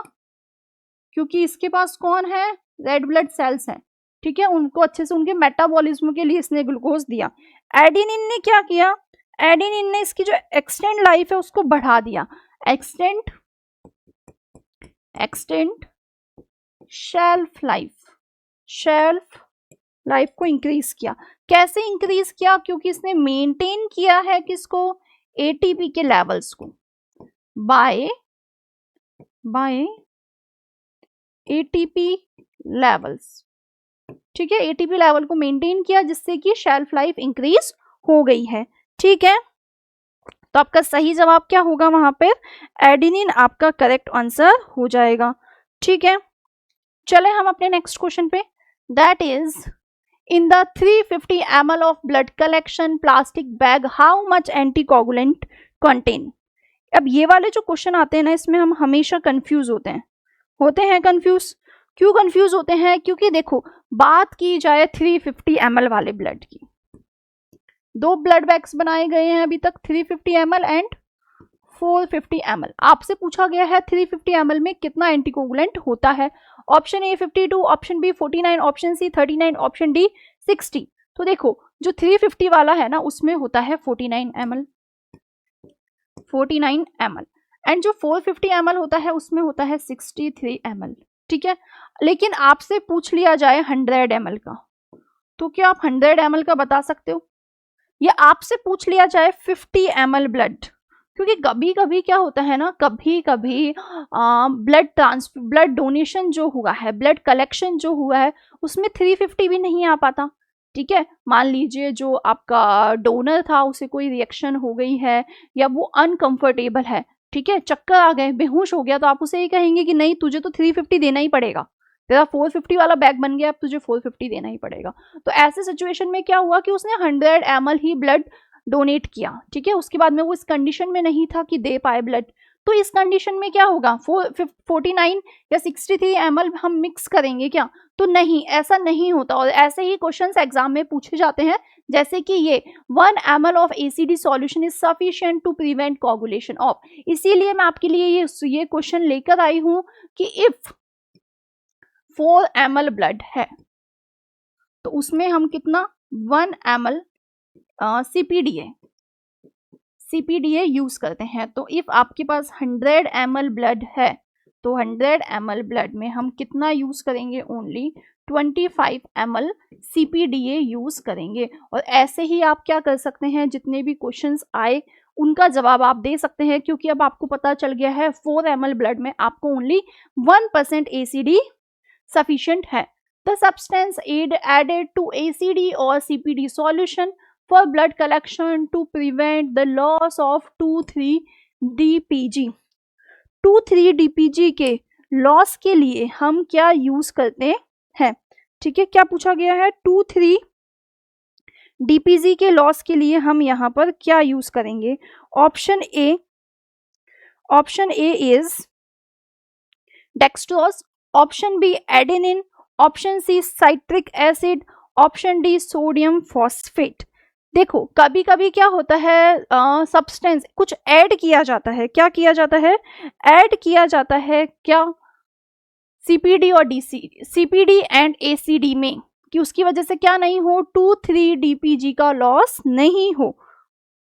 क्योंकि इसके पास कौन है, रेड ब्लड सेल्स हैं, ठीक है, उनको अच्छे से उनके मेटाबॉलिज्म के लिए इसने ग्लूकोज दिया। एडेनिन ने क्या किया, एडेनिन ने इसकी जो एक्सटेंड लाइफ है उसको बढ़ा दिया, एक्सटेंड शेल्फ लाइफ को इंक्रीज किया। कैसे इंक्रीज किया, क्योंकि इसने मेंटेन किया है किसको, ATP के लेवल्स को, बाय ATP लेवल्स, ठीक है, ATP लेवल को मेंटेन किया, जिससे कि शेल्फ लाइफ इंक्रीज हो गई है, ठीक है। तो आपका सही जवाब क्या होगा, वहां पर एडेनिन आपका करेक्ट आंसर हो जाएगा, ठीक है। चले हम अपने नेक्स्ट क्वेश्चन पे, that is in the 350 ml of blood collection plastic bag how much anticoagulant contain. अब ये वाले जो क्वेश्चन आते हैं ना, इसमें हम हमेशा कंफ्यूज होते हैं कंफ्यूज। क्यों कंफ्यूज होते हैं, क्योंकि देखो, बात की जाए 350 ml वाले ब्लड की, दो ब्लड बैग्स बनाए गए हैं अभी तक, 350 ml एंड 450 ml। आपसे पूछा गया है 350 ml में कितना एंटीकोगुलेंट होता है। Option A 52, option B 49, option C 39, option D 60। तो देखो जो 350 वाला है ना उसमें होता है 49 ml, 49 ml, एंड जो 450 ml होता है उसमें होता है 63 ml। ठीक है, लेकिन आपसे पूछ लिया जाए 100 ml का, तो क्या आप 100 ml का बता सकते हो? या आपसे पूछ लिया जाए 50 ml ब्लड, क्योंकि कभी कभी क्या होता है ना, कभी कभी ब्लड डोनेशन जो हुआ है, ब्लड कलेक्शन जो हुआ है उसमें 350 भी नहीं आ पाता। ठीक है, मान लीजिए जो आपका डोनर था उसे कोई रिएक्शन हो गई है या वो अनकंफर्टेबल है, ठीक है, चक्कर आ गए, बेहोश हो गया, तो आप उसे ये कहेंगे कि नहीं तुझे तो 350 देना ही पड़ेगा, तेरा 450 वाला बैग बन गया, अब तुझे 450 देना ही पड़ेगा। तो ऐसे सिचुएशन में क्या हुआ कि उसने 100 ml ही ब्लड डोनेट किया। ठीक है, उसके बाद में वो इस कंडीशन में नहीं था कि दे पाए ब्लड, तो इस कंडीशन में क्या होगा, 49 या 63 ml हम मिक्स करेंगे क्या? तो नहीं, ऐसा नहीं होता। और ऐसे ही क्वेश्चंस एग्जाम में पूछे जाते हैं, जैसे कि ये 1 ml of ACD solution is sufficient to prevent coagulation of. इसीलिए मैं आपके लिए ये क्वेश्चन लेकर आई हूं कि इफ 4 ml ब्लड है तो उसमें हम कितना 1 ml CPDA यूज करते हैं। तो इफ आपके पास 100 ml ब्लड है तो 100 ml ब्लड में हम कितना यूज करेंगे, ओनली 25 ml CPDA यूज करेंगे। और ऐसे ही आप क्या कर सकते हैं, जितने भी क्वेश्चंस आए उनका जवाब आप दे सकते हैं, क्योंकि अब आपको पता चल गया है 4 ml ब्लड में आपको ओनली 1% ACD sufficient है। The substance added to ACD or CPD solution for blood collection to prevent the loss of 2,3-DPG। 2,3-DPG के लॉस के लिए हम क्या यूज करते हैं? ठीक है, क्या पूछा गया है, 2,3-DPG के लॉस के लिए हम यहाँ पर क्या यूज करेंगे? Option A is dextrose, option B adenine, option C citric acid, option D sodium phosphate. देखो कभी कभी क्या होता है, सब्सटेंस कुछ ऐड किया जाता है, क्या किया जाता है, ऐड किया जाता है क्या CPD और CPD एंड ACD में, कि उसकी वजह से क्या नहीं हो, 2,3-DPG का लॉस नहीं हो।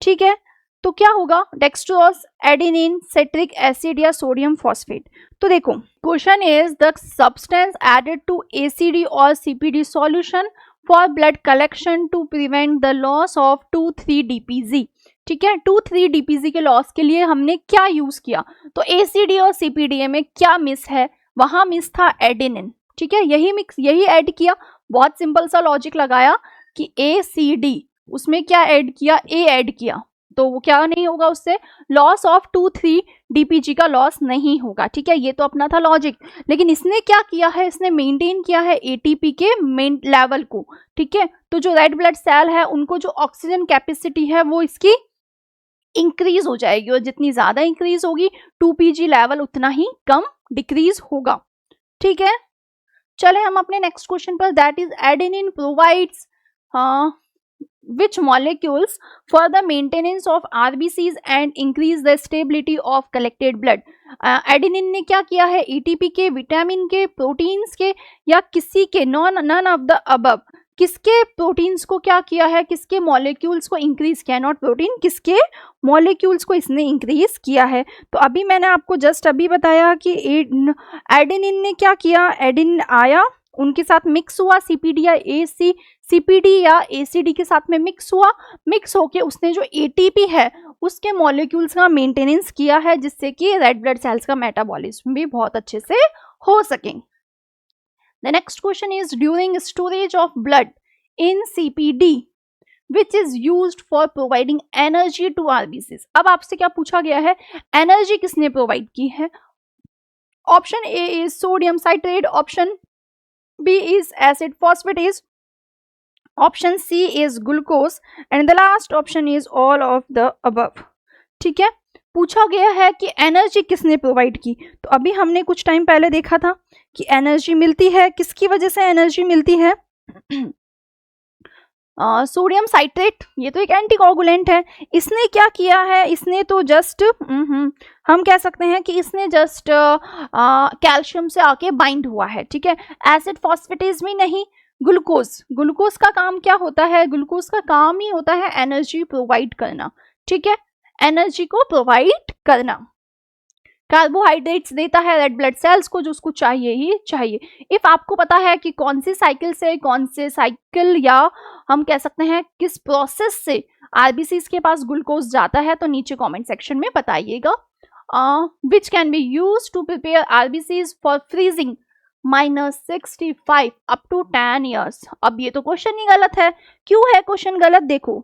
ठीक है, तो क्या होगा, डेक्सट्रोज, एडेनिन, साइट्रिक एसिड या सोडियम फॉस्फेट। तो देखो question is the substance added to ACD और CPD solution for blood collection to prevent the loss of 2,3-DPG। ठीक है, 2,3-DPG के लॉस के लिए हमने क्या यूज किया? तो ACD और CPDA में क्या मिस है, वहां मिस था एडेनिन। ठीक है, यही ऐड किया, बहुत सिंपल सा लॉजिक लगाया कि ACD, उसमें क्या ऐड किया, A ऐड किया, तो वो क्या नहीं होगा, उससे लॉस ऑफ 2,3-DPG का लॉस नहीं होगा। ठीक है, ये तो अपना था लॉजिक, लेकिन इसने क्या किया है, इसने मेंटेन किया है ATP के मेन लेवल को। ठीक है, तो जो रेड ब्लड सेल है उनको जो ऑक्सीजन कैपेसिटी है वो इसकी इंक्रीज हो जाएगी, और जितनी ज्यादा इंक्रीज होगी 2PG लेवल उतना ही कम डिक्रीज होगा। ठीक है, चले हम अपने नेक्स्ट क्वेश्चन पर, that is adenine provides which molecules for the maintenance of RBCs and increase the stability of collected blood। Adenine ने क्या किया है, ATP के, विटामिन के, प्रोटीन्स के, या किसी के, नन ऑफ द अबव, किसके प्रोटीन्स को क्या किया है, किसके मॉलिक्यूल्स को इंक्रीज किया, नॉट प्रोटीन, किसके मॉलिक्यूल्स को इसने इंक्रीज किया है। तो अभी मैंने आपको जस्ट अभी बताया कि एडेनिन ने क्या किया, एडेनिन आया, उनके साथ मिक्स हुआ, CPD या ACD के साथ में मिक्स हुआ, मिक्स होके उसने जो ATP है उसके मॉलिक्यूल्स का मेंटेनेंस किया है, जिससे कि रेड ब्लड सेल्स का मेटाबॉलिज्म भी बहुत अच्छे से हो सके। The next question is during storage of blood in CPD which is used for providing energy to RBCs। अब आपसे क्या पूछा गया है, एनर्जी किसने प्रोवाइड की है? Option A is sodium citrate, option B is acid phosphatase, option C is glucose, and the last option is all of the above। ठीक है, पूछा गया है कि एनर्जी किसने प्रोवाइड की। तो अभी हमने कुछ टाइम पहले देखा था कि एनर्जी मिलती है, किसकी वजह से एनर्जी मिलती है, सोडियम साइट्रेट, ये तो एक एंटीकोगुलेंट है। इसने क्या किया है, इसने तो जस्ट हम कह सकते हैं कि इसने जस्ट कैल्शियम से आके बाइंड हुआ है, ठीक है। एसिड फॉस्फेटेज भी नहीं। ग्लूकोज, ग्लूकोज का काम क्या होता है, ग्लूकोज का काम ही होता है एनर्जी प्रोवाइड करना, ठीक है, एनर्जी को प्रोवाइड करना। कार्बोहाइड्रेट्स देता है रेड ब्लड सेल्स को, जो उसको चाहिए ही चाहिए। इफ आपको पता है कि कौन सी साइकिल से, कौन से साइकिल या हम कह सकते हैं किस प्रोसेस से आरबीसीज के पास ग्लूकोज जाता है, तो नीचे कमेंट सेक्शन में बताइएगा। Which can be use to prepare RBCs for freezing -65 up to 10 years। अब ये तो क्वेश्चन ही गलत है। क्यों है क्वेश्चन गलत, देखो,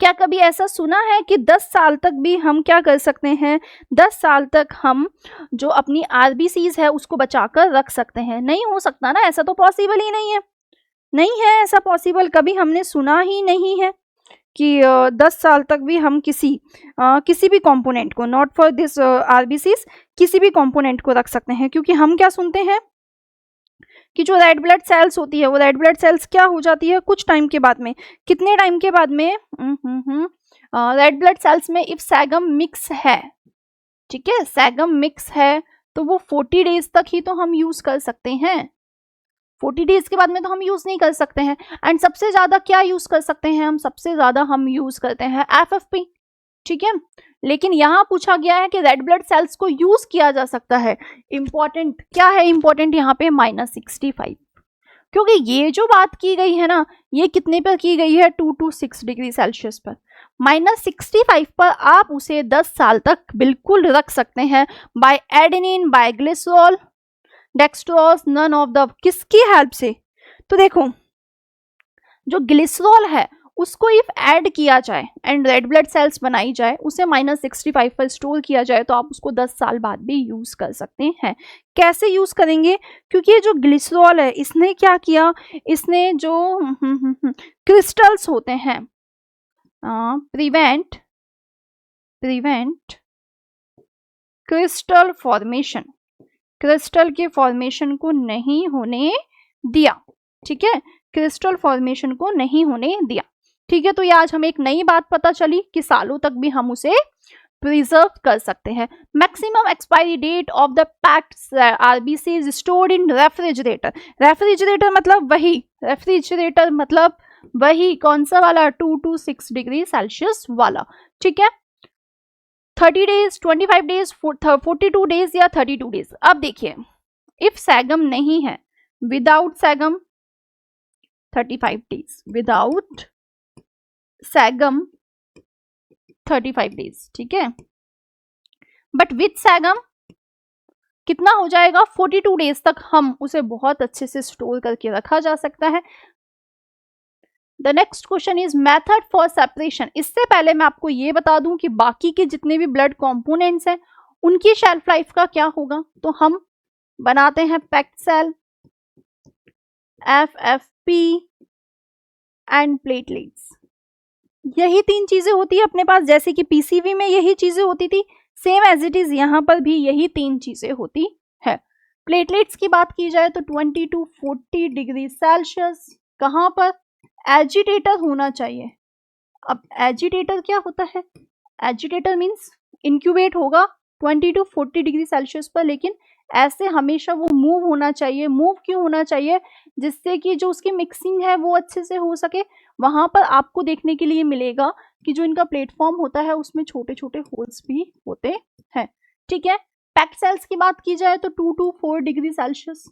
क्या कभी ऐसा सुना है कि 10 साल तक भी हम क्या कर सकते हैं, 10 साल तक हम जो अपनी आरबीसीज है उसको बचाकर रख सकते हैं? नहीं हो सकता ना, ऐसा तो पॉसिबल ही नहीं है, नहीं है ऐसा पॉसिबल, कभी हमने सुना ही नहीं है कि 10 साल तक भी हम किसी भी कंपोनेंट को, नॉट फॉर दिस आरबीसीज, किसी भी कंपोनेंट को रख सकते हैं। क्योंकि हम क्या सुनते हैं कि जो रेड ब्लड सेल्स होती है वो रेड ब्लड सेल्स क्या हो जाती है कुछ टाइम के बाद में, कितने टाइम के बाद में, रेड ब्लड सेल्स में इफ सैगम मिक्स है, ठीक है, सैगम मिक्स है, तो वो 40 डेज तक ही तो हम यूज कर सकते हैं, 40 डेज के बाद में तो हम यूज नहीं कर सकते हैं। एंड सबसे ज्यादा क्या यूज कर सकते हैं हम, सबसे ज्यादा हम यूज करते हैं एफएफपी, ठीक है। लेकिन यहाँ पूछा गया है कि रेड ब्लड सेल्स को यूज किया जा सकता है। इंपॉर्टेंट क्या है, इंपॉर्टेंट यहाँ पे -65, क्योंकि ये जो बात की गई है ना, ये कितने पर की गई है, 2 to 6 डिग्री सेल्सियस पर। -65 पर आप उसे 10 साल तक बिल्कुल रख सकते हैं by adenine, by glycerol, dextrose, none of the, किसकी हेल्प से, तो देखो जो ग्लिसरॉल है उसको इफ ऐड किया जाए एंड रेड ब्लड सेल्स बनाई जाए, उसे -65 पर स्टोर किया जाए, तो आप उसको 10 साल बाद भी यूज कर सकते हैं। कैसे यूज करेंगे, क्योंकि ये जो ग्लिसरॉल है इसने क्या किया, इसने जो क्रिस्टल्स होते हैं प्रिवेंट क्रिस्टल फॉर्मेशन, क्रिस्टल के फॉर्मेशन को नहीं होने दिया, ठीक है, क्रिस्टल फॉर्मेशन को नहीं होने दिया, ठीक है। तो ये आज हमें एक नई बात पता चली कि सालों तक भी हम उसे प्रिजर्व कर सकते हैं। Maximum expiry date of the packed RBC is stored in refrigerator, refrigerator मतलब वही, रेफ्रिजरेटर मतलब वही कौन सा वाला, 2 to 6 डिग्री सेल्सियस वाला, ठीक है। 30 डेज, 25 डेज, 42 डेज या 32 डेज। अब देखिए, इफ सैगम नहीं है, विदाउट सैगम 35 डेज, विदाउट सैगम 35 डेज, ठीक है, बट विथ सैगम कितना हो जाएगा, 42 डेज तक हम उसे बहुत अच्छे से स्टोर करके रखा जा सकता है। The next question is method for separation. इससे पहले मैं आपको ये बता दूं कि बाकी के जितने भी ब्लड कंपोनेंट्स हैं उनकी शेल्फ लाइफ का क्या होगा, तो हम बनाते हैं packed cell, FFP and platelets. यही 3 चीजें होती है अपने पास, जैसे कि पीसीवी में यही चीजें होती थी, सेम एज इट इज यहाँ पर भी यही 3 चीजें होती है। प्लेटलेट्स की बात की जाए तो 20 to 40 डिग्री सेल्सियस, कहाँ पर, एजिटेटर होना चाहिए। अब एजिटेटर क्या होता है, एजिटेटर मीन्स इंक्यूबेट होगा 20 to 40 डिग्री सेल्सियस पर, लेकिन ऐसे हमेशा वो मूव होना चाहिए। मूव क्यों होना चाहिए, जिससे कि जो उसकी मिक्सिंग है वो अच्छे से हो सके। वहां पर आपको देखने के लिए मिलेगा कि जो इनका प्लेटफॉर्म होता है उसमें छोटे छोटे होल्स भी होते हैं, ठीक है। पैक्ड सेल्स की बात की जाए तो 2 to 4 degree Celsius,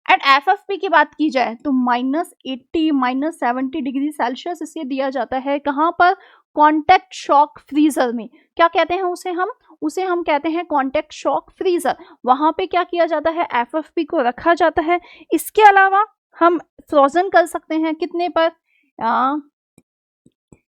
and FFP की बात की जाए तो -80 -70 डिग्री सेल्सियस इसे दिया जाता है। कहाँ पर, कॉन्टैक्ट शॉक फ्रीजर में। क्या कहते हैं उसे हम कहते हैं कॉन्टैक्ट शॉक फ्रीजर। वहां पे क्या किया जाता है, एफएफपी को रखा जाता है। इसके अलावा हम फ्रोजन कर सकते हैं, कितने पर,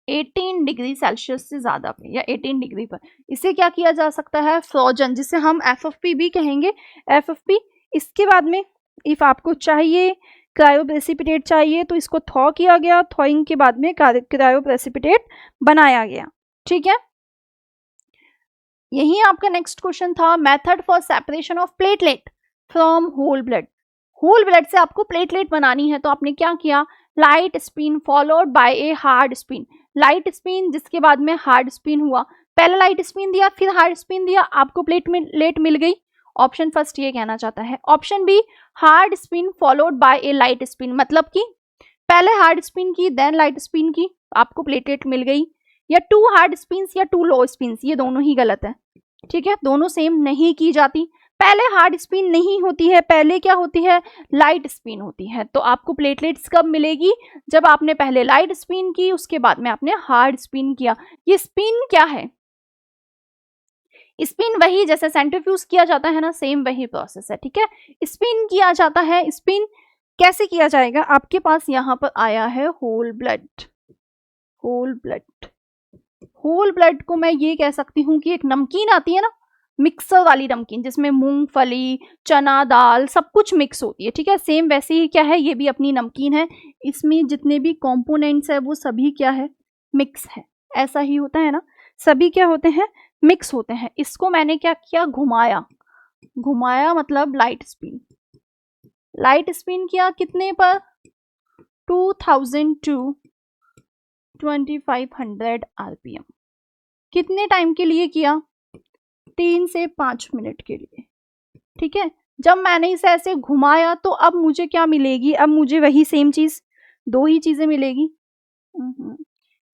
18 डिग्री सेल्सियस से ज्यादा पे या 18 डिग्री पर इसे क्या किया जा सकता है, फ्रोजन, जिसे हम एफएफपी भी कहेंगे, एफएफपी। इसके बाद में इफ आपको चाहिए क्रायो प्रेसिपिटेट चाहिए तो इसको थॉ किया गया, थॉइंग के बाद में क्रायो प्रेसिपिटेट बनाया गया, ठीक है। यही आपका नेक्स्ट क्वेश्चन था, method for separation of platelet from whole blood. Whole blood से आपको प्लेटलेट बनानी है तो आपने क्या किया, light spin followed by a hard spin. Light spin जिसके बाद में हार्ड स्पिन हुआ, पहले लाइट स्पिन दिया फिर हार्ड स्पिन दिया, आपको प्लेट मिल गई। ऑप्शन फर्स्ट ये कहना चाहता है। Option B, hard spin followed by a light spin, मतलब कि पहले हार्ड स्पिन की देन लाइट स्पिन की, आपको प्लेटलेट मिल गई। या टू हार्ड स्पिन्स या टू लो स्पिन्स, ये दोनों ही गलत है, ठीक है, दोनों सेम नहीं की जाती। पहले हार्ड स्पिन नहीं होती है, पहले क्या होती है, लाइट स्पिन होती है। तो आपको प्लेटलेट्स कब मिलेगी, जब आपने पहले लाइट स्पिन की उसके बाद में आपने हार्ड स्पिन किया। ये स्पिन क्या है, स्पिन वही जैसे सेंट्रीफ्यूज किया जाता है ना, सेम वही प्रोसेस है, ठीक है। स्पिन किया जाता है, स्पिन कैसे किया जाएगा, आपके पास यहाँ पर आया है whole blood. Whole blood, whole blood को मैं ये कह सकती हूँ कि एक नमकीन आती है ना, मिक्सर वाली नमकीन जिसमें मूंगफली चना दाल सब कुछ मिक्स होती है, ठीक है। सेम वैसे ही क्या है, ये भी अपनी नमकीन है, इसमें जितने भी कंपोनेंट्स है वो सभी क्या है, मिक्स है। ऐसा ही होता है ना, सभी क्या होते हैं, मिक्स होते हैं। इसको मैंने क्या किया, घुमाया, घुमाया मतलब लाइट स्पिन। लाइट स्पिन किया कितने पर, 2000 to 2500 आरपीएम। कितने टाइम के लिए किया, 3 से 5 मिनट के लिए, ठीक है। जब मैंने इसे ऐसे घुमाया तो अब मुझे क्या मिलेगी, अब मुझे वही सेम चीज, दो ही चीजें मिलेगी,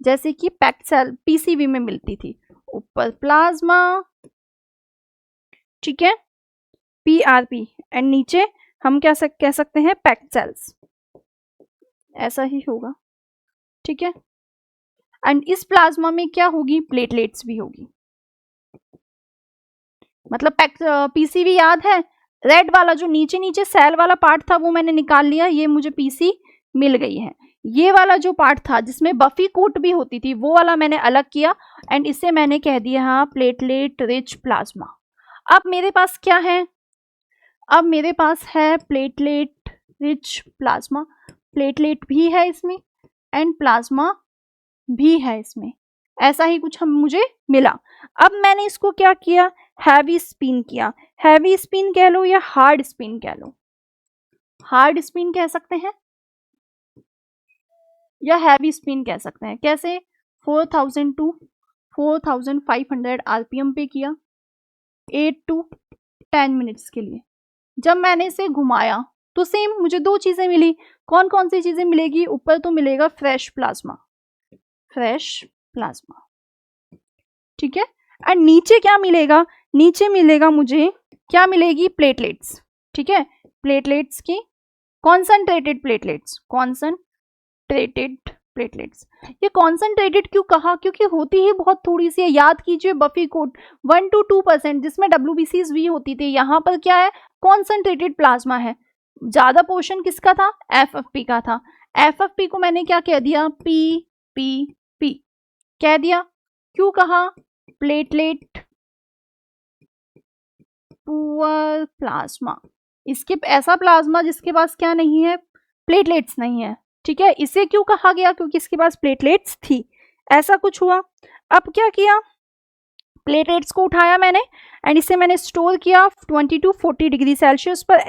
जैसे कि पैक्ड सेल पीसीबी में मिलती थी, ऊपर प्लाज्मा, ठीक है, पीआरपी, एंड नीचे हम क्या कह सकते हैं, पैक्ड सेल्स। ऐसा ही होगा, ठीक है। एंड इस प्लाज्मा में क्या होगी, प्लेटलेट्स भी होगी। मतलब पीसीबी याद है, रेड वाला जो नीचे नीचे सेल वाला पार्ट था वो मैंने निकाल लिया, ये मुझे पीसी मिल गई है। ये वाला जो पार्ट था जिसमें बफी कोट भी होती थी वो वाला मैंने अलग किया, एंड इसे मैंने कह दिया प्लेटलेट रिच प्लाज्मा। अब मेरे पास क्या है, अब मेरे पास है प्लेटलेट रिच प्लाज्मा, प्लेटलेट भी है इसमें एंड प्लाज्मा भी है इसमें, ऐसा ही कुछ मुझे मिला। अब मैंने इसको क्या किया, हैवी स्पिन किया। हैवी स्पिन कह लो या हार्ड स्पिन कह लो, हार्ड स्पिन कह सकते हैं या हैवी स्पिन कह सकते हैं। कैसे, 4000 to 4500 आरपीएम पे किया 8 to 10 मिनट्स के लिए। जब मैंने इसे घुमाया तो सेम मुझे दो चीजें मिली। कौन कौन सी चीजें मिलेगी, ऊपर तो मिलेगा फ्रेश प्लाज्मा, फ्रेश प्लाज्मा, ठीक है। एंड नीचे क्या मिलेगा, नीचे मिलेगा मुझे, क्या मिलेगी, प्लेटलेट्स, ठीक है। प्लेटलेट्स की कॉन्सेंट्रेटेड प्लेटलेट्स, कॉन्सेंट्रेटेड प्लेटलेट्स। ये कॉन्सेंट्रेटेड क्यों कहा, क्योंकि होती ही बहुत थोड़ी सी है। याद कीजिए बफी कोट 1 to 2% जिसमें WBCs भी होती थी, यहाँ पर क्या है, कॉन्सेंट्रेटेड प्लाज्मा है। ज्यादा पोर्शन किसका था, FFP का था। FFP को मैंने क्या कह दिया, PPP कह दिया। क्यों कहा, प्लेटलेट पुअर प्लाज्मा, इसके ऐसा प्लाज्मा जिसके पास क्या नहीं है, प्लेटलेट्स नहीं है, ठीक है। इसे क्यों कहा गया, क्योंकि इसके पास प्लेटलेट्स थी, ऐसा कुछ हुआ। अब क्या किया, प्लेटलेट्स को उठाया मैंने एंड इसे मैंने स्टोर किया 20 to 40 डिग्री सेल्सियस पर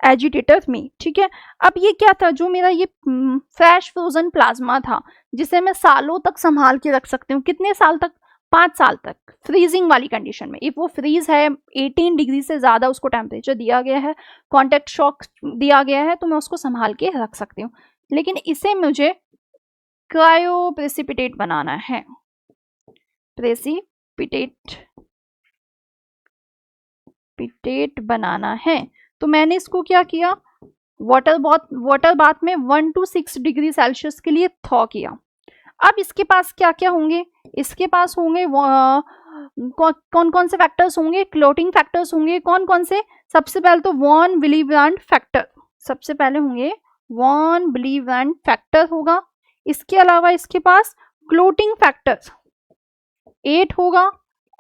एजिटेटर में, ठीक है। अब ये क्या था, जो मेरा ये फ्रेश फ्रोजन प्लाज्मा था जिसे मैं सालों तक संभाल के रख सकती हूँ। कितने साल तक, 5 साल तक, फ्रीजिंग वाली कंडीशन में। इफ वो फ्रीज है 18 डिग्री से ज्यादा उसको टेम्परेचर दिया गया है, कॉन्टेक्ट शॉक दिया गया है, तो मैं उसको संभाल के रख सकती हूँ। लेकिन इसे मुझे क्रायो प्रेसिपिटेट बनाना है, प्रेसिपिटेट बनाना है। तो मैंने इसको क्या किया, वाटर बाथ में 1 to 6 डिग्री सेल्सियस के लिए थॉ किया। अब इसके पास क्या क्या होंगे, इसके पास होंगे कौन कौन से फैक्टर्स होंगे, क्लोटिंग फैक्टर्स होंगे। कौन कौन से, सबसे पहले तो वॉन विलीब्रांड फैक्टर, सबसे पहले होंगे वॉन विलीब्रांड फैक्टर होगा। इसके अलावा इसके पास क्लोटिंग फैक्टर 8 होगा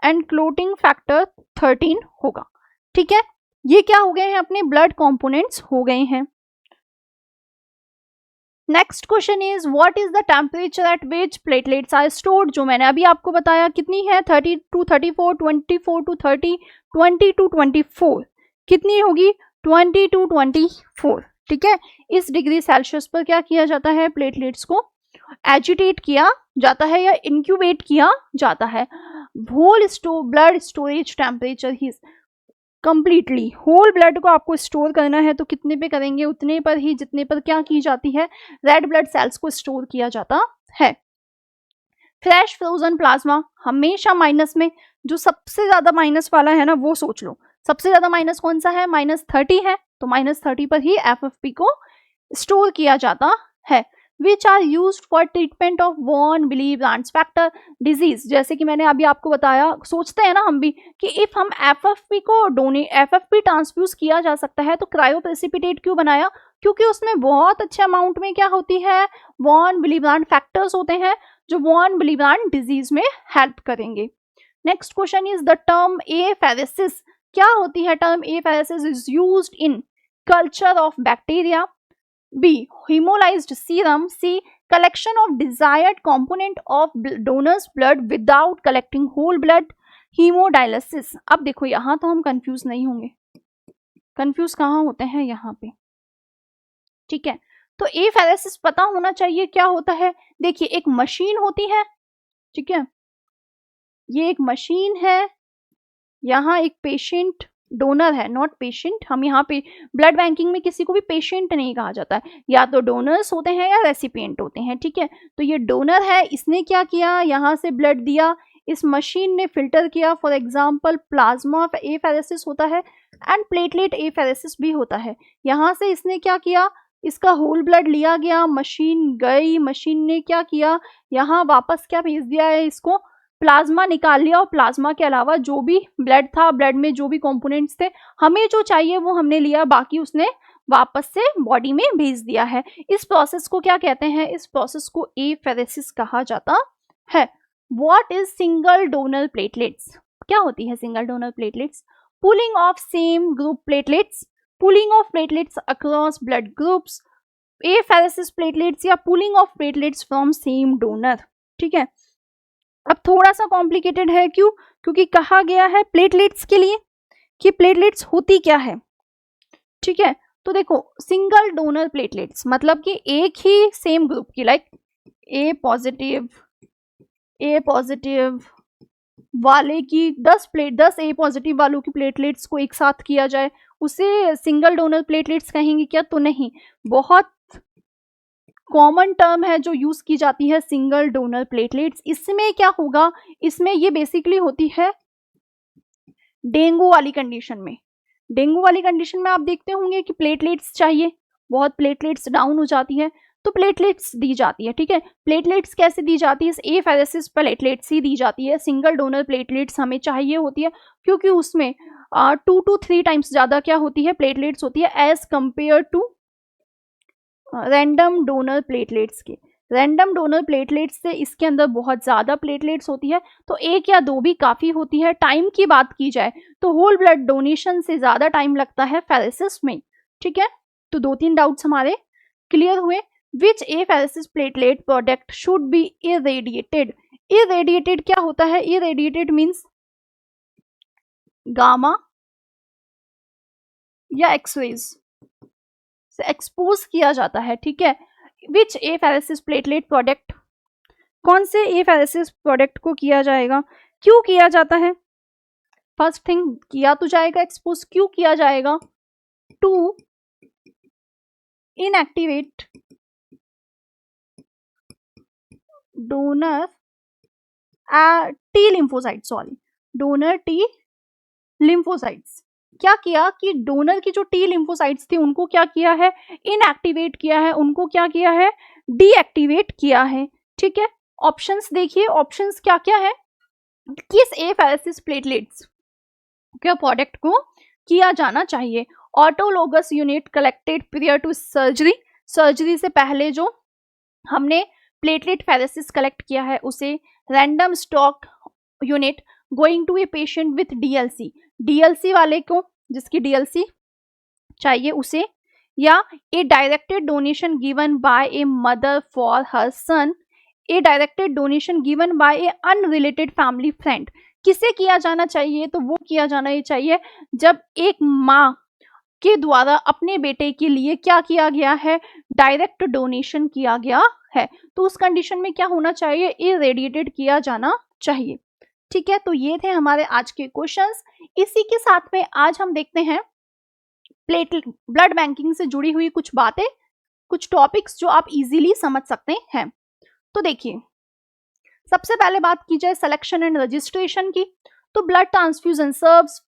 एंड क्लोटिंग फैक्टर 13 होगा, ठीक है। ये क्या हो गए हैं, अपने ब्लड कंपोनेंट्स हो गए हैं। Next question is what is the temperature at which platelets are stored. जो मैंने अभी आपको बताया कितनी है, 30 to 34, 24 to 30, 20 to 24, कितनी होगी, 20 to 24, ठीक है। इस डिग्री सेल्सियस पर क्या किया जाता है, प्लेटलेट्स को एजिटेट किया जाता है या इंक्यूबेट किया जाता है। होल ब्लड स्टोरेज टेम्परेचर ही कंप्लीटली, होल ब्लड को आपको स्टोर करना है तो कितने पे करेंगे, उतने पर ही जितने पर क्या की जाती है, रेड ब्लड सेल्स को स्टोर किया जाता है। फ्रेश फ्रोजन प्लाज्मा हमेशा माइनस में, जो सबसे ज्यादा माइनस वाला है ना वो सोच लो, सबसे ज्यादा माइनस कौन सा है, -30 है, तो -30 पर ही FFP को स्टोर किया जाता है। Which are used for treatment of von Willebrand's factor disease, जैसे कि मैंने अभी आपको बताया, सोचते हैं ना हम भी कि इफ हम FFP को FFP ट्रांसफ्यूज किया जा सकता है तो क्रायो प्रेसिपिटेट क्यों बनाया, क्योंकि उसमें बहुत अच्छे अमाउंट में क्या होती है, वॉर्न विली ब्रांड फैक्टर्स होते हैं जो वॉर्न विली ब्रांड डिजीज में हेल्प करेंगे। Next question is the term apheresis, क्या होती है term apheresis, is used in culture of bacteria, B. Hemolyzed serum, C. Collection of desired component of donor's blood without collecting whole blood, hemodialysis। अब देखो यहाँ तो हम confuse नहीं होंगे, कंफ्यूज कहाँ होते हैं यहाँ पे, ठीक है। तो एफेरेसिस पता होना चाहिए क्या होता है। देखिए एक मशीन होती है, ठीक है, ये एक मशीन है, यहाँ एक पेशेंट डोनर है, नॉट पेशेंट, हम यहाँ पे ब्लड बैंकिंग में किसी को भी पेशेंट नहीं कहा जाता है, या तो डोनर्स होते हैं या रेसिपिएंट होते हैं, ठीक है। तो ये डोनर है, इसने क्या किया, यहाँ से ब्लड दिया, इस मशीन ने फिल्टर किया, फॉर एग्जांपल प्लाज्मा एफेरेसिस होता है एंड प्लेटलेट एफेरेसिस भी होता है। यहाँ से इसने क्या किया, इसका होल ब्लड लिया गया, मशीन गई, मशीन ने क्या किया, यहाँ वापस क्या भेज दिया है, इसको प्लाज्मा निकाल लिया, और प्लाज्मा के अलावा जो भी ब्लड था, ब्लड में जो भी कंपोनेंट्स थे, हमें जो चाहिए वो हमने लिया, बाकी उसने वापस से बॉडी में भेज दिया है। इस प्रोसेस को क्या कहते हैं, इस प्रोसेस को एफेरेसिस कहा जाता है। What is single donor platelets, क्या होती है single donor platelets, pooling of same group platelets, pooling of platelets across blood groups, apheresis platelets या pooling of platelets from same donor, ठीक है। अब थोड़ा सा कॉम्प्लिकेटेड है, क्यों, क्योंकि कहा गया है प्लेटलेट्स के लिए कि प्लेटलेट्स होती क्या है, ठीक है। तो देखो सिंगल डोनर प्लेटलेट्स मतलब कि एक ही सेम ग्रुप की, लाइक ए पॉजिटिव वाले की 10 ए पॉजिटिव वालों की प्लेटलेट्स को एक साथ किया जाए, उसे सिंगल डोनर प्लेटलेट्स कहेंगे क्या, तो नहीं, बहुत कॉमन टर्म है जो यूज की जाती है सिंगल डोनर प्लेटलेट्स। इसमें क्या होगा, इसमें ये बेसिकली होती है डेंगू वाली कंडीशन में, डेंगू वाली कंडीशन में आप देखते होंगे कि प्लेटलेट्स चाहिए, बहुत प्लेटलेट्स डाउन हो जाती है तो प्लेटलेट्स दी जाती है, ठीक है। प्लेटलेट्स कैसे दी जाती है, एफेरेसिस प्लेटलेट्स ही दी जाती है, सिंगल डोनर प्लेटलेट्स हमें चाहिए होती है क्योंकि उसमें 2 to 3 टाइम्स ज्यादा क्या होती है, प्लेटलेट्स होती है as compared to random donor platelets के। रैंडम डोनर प्लेटलेट्स से इसके अंदर बहुत ज़्यादा प्लेटलेट्स होती है, तो 1 या 2 भी काफ़ी होती है। टाइम की बात की जाए तो होल ब्लड डोनेशन से ज़्यादा टाइम लगता है फेरेसिस में, ठीक है। तो 2-3 डाउट्स हमारे क्लियर हुए। Which apheresis platelet product should be irradiated, irradiated क्या होता है, इरेडिएटेड मीन्स गामा या एक्सरेज से एक्सपोज किया जाता है, ठीक है। विच एफेरेसिस प्लेटलेट प्रोडक्ट, कौन से एफेरेसिस प्रोडक्ट को किया जाएगा, क्यों किया जाता है, फर्स्ट थिंग किया तो जाएगा एक्सपोज, क्यों किया जाएगा, to inactivate donor T lymphocytes, sorry donor T lymphocytes. क्या किया कि डोनर की जो टी लिम्फोसाइट्स थी उनको क्या किया है, इनएक्टिवेट किया है, उनको क्या किया है, डीएक्टिवेट किया है, ठीक है। ऑप्शंस देखिए, ऑप्शंस क्या क्या है, किस एफेरेसिस प्लेटलेट्स क्या प्रोडक्ट को किया जाना चाहिए। Autologous unit collected prior to surgery, surgery से पहले जो हमने प्लेटलेट फेरेसिस कलेक्ट किया है उसे। Random stock unit going to a patient with DLC, DLC वाले को जिसकी डीएलसी चाहिए उसे। या a directed donation given by a mother for her son, a directed donation given by a unrelated family friend. किसे किया जाना चाहिए, तो वो किया जाना चाहिए जब एक माँ के द्वारा अपने बेटे के लिए क्या किया गया है, डायरेक्ट डोनेशन किया गया है। तो उस कंडीशन में क्या होना चाहिए, इरेडिएटेड किया जाना चाहिए। ठीक है, तो ये थे हमारे आज के क्वेश्चंस। इसी के साथ में आज हम देखते हैं ब्लड बैंकिंग से जुड़ी हुई कुछ बातें, कुछ टॉपिक्स जो आप इजीली समझ सकते हैं। तो देखिए, सबसे पहले बात की जाए सिलेक्शन एंड रजिस्ट्रेशन की, तो blood transfusion serves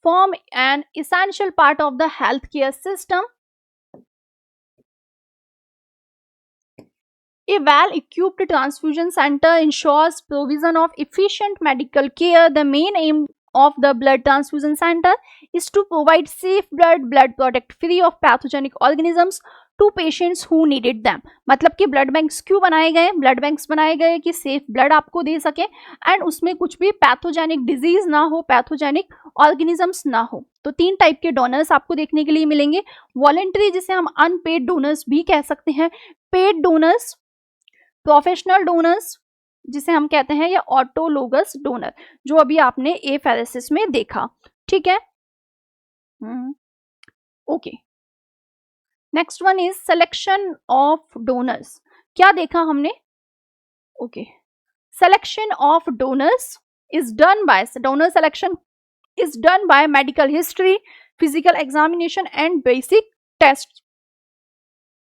form an essential part of the healthcare system. A well-equipped transfusion center ensures provision of efficient medical care. The main aim of the blood transfusion center is to provide safe blood product free of pathogenic organisms to patients who needed them. मतलब कि blood banks क्यों बनाए गए, blood banks बनाए गए कि safe blood आपको दे सके एंड उसमें कुछ भी पैथोजेनिक डिजीज ना हो, पैथोजेनिक ऑर्गेनिजम्स ना हो। तो 3 टाइप के डोनर्स आपको देखने के लिए मिलेंगे। वॉलेंट्री, जिसे हम अनपेड डोनर्स भी कह सकते हैं, पेड डोनर्स, प्रोफेशनल डोनर्स जिसे हम कहते हैं, या ऑटोलोगस डोनर जो अभी आपने एफेरेसिस में देखा। ठीक है, okay. Next one is selection of donors. क्या देखा हमने, okay, selection of donors is done by, donor selection is done by medical history, physical examination and basic test.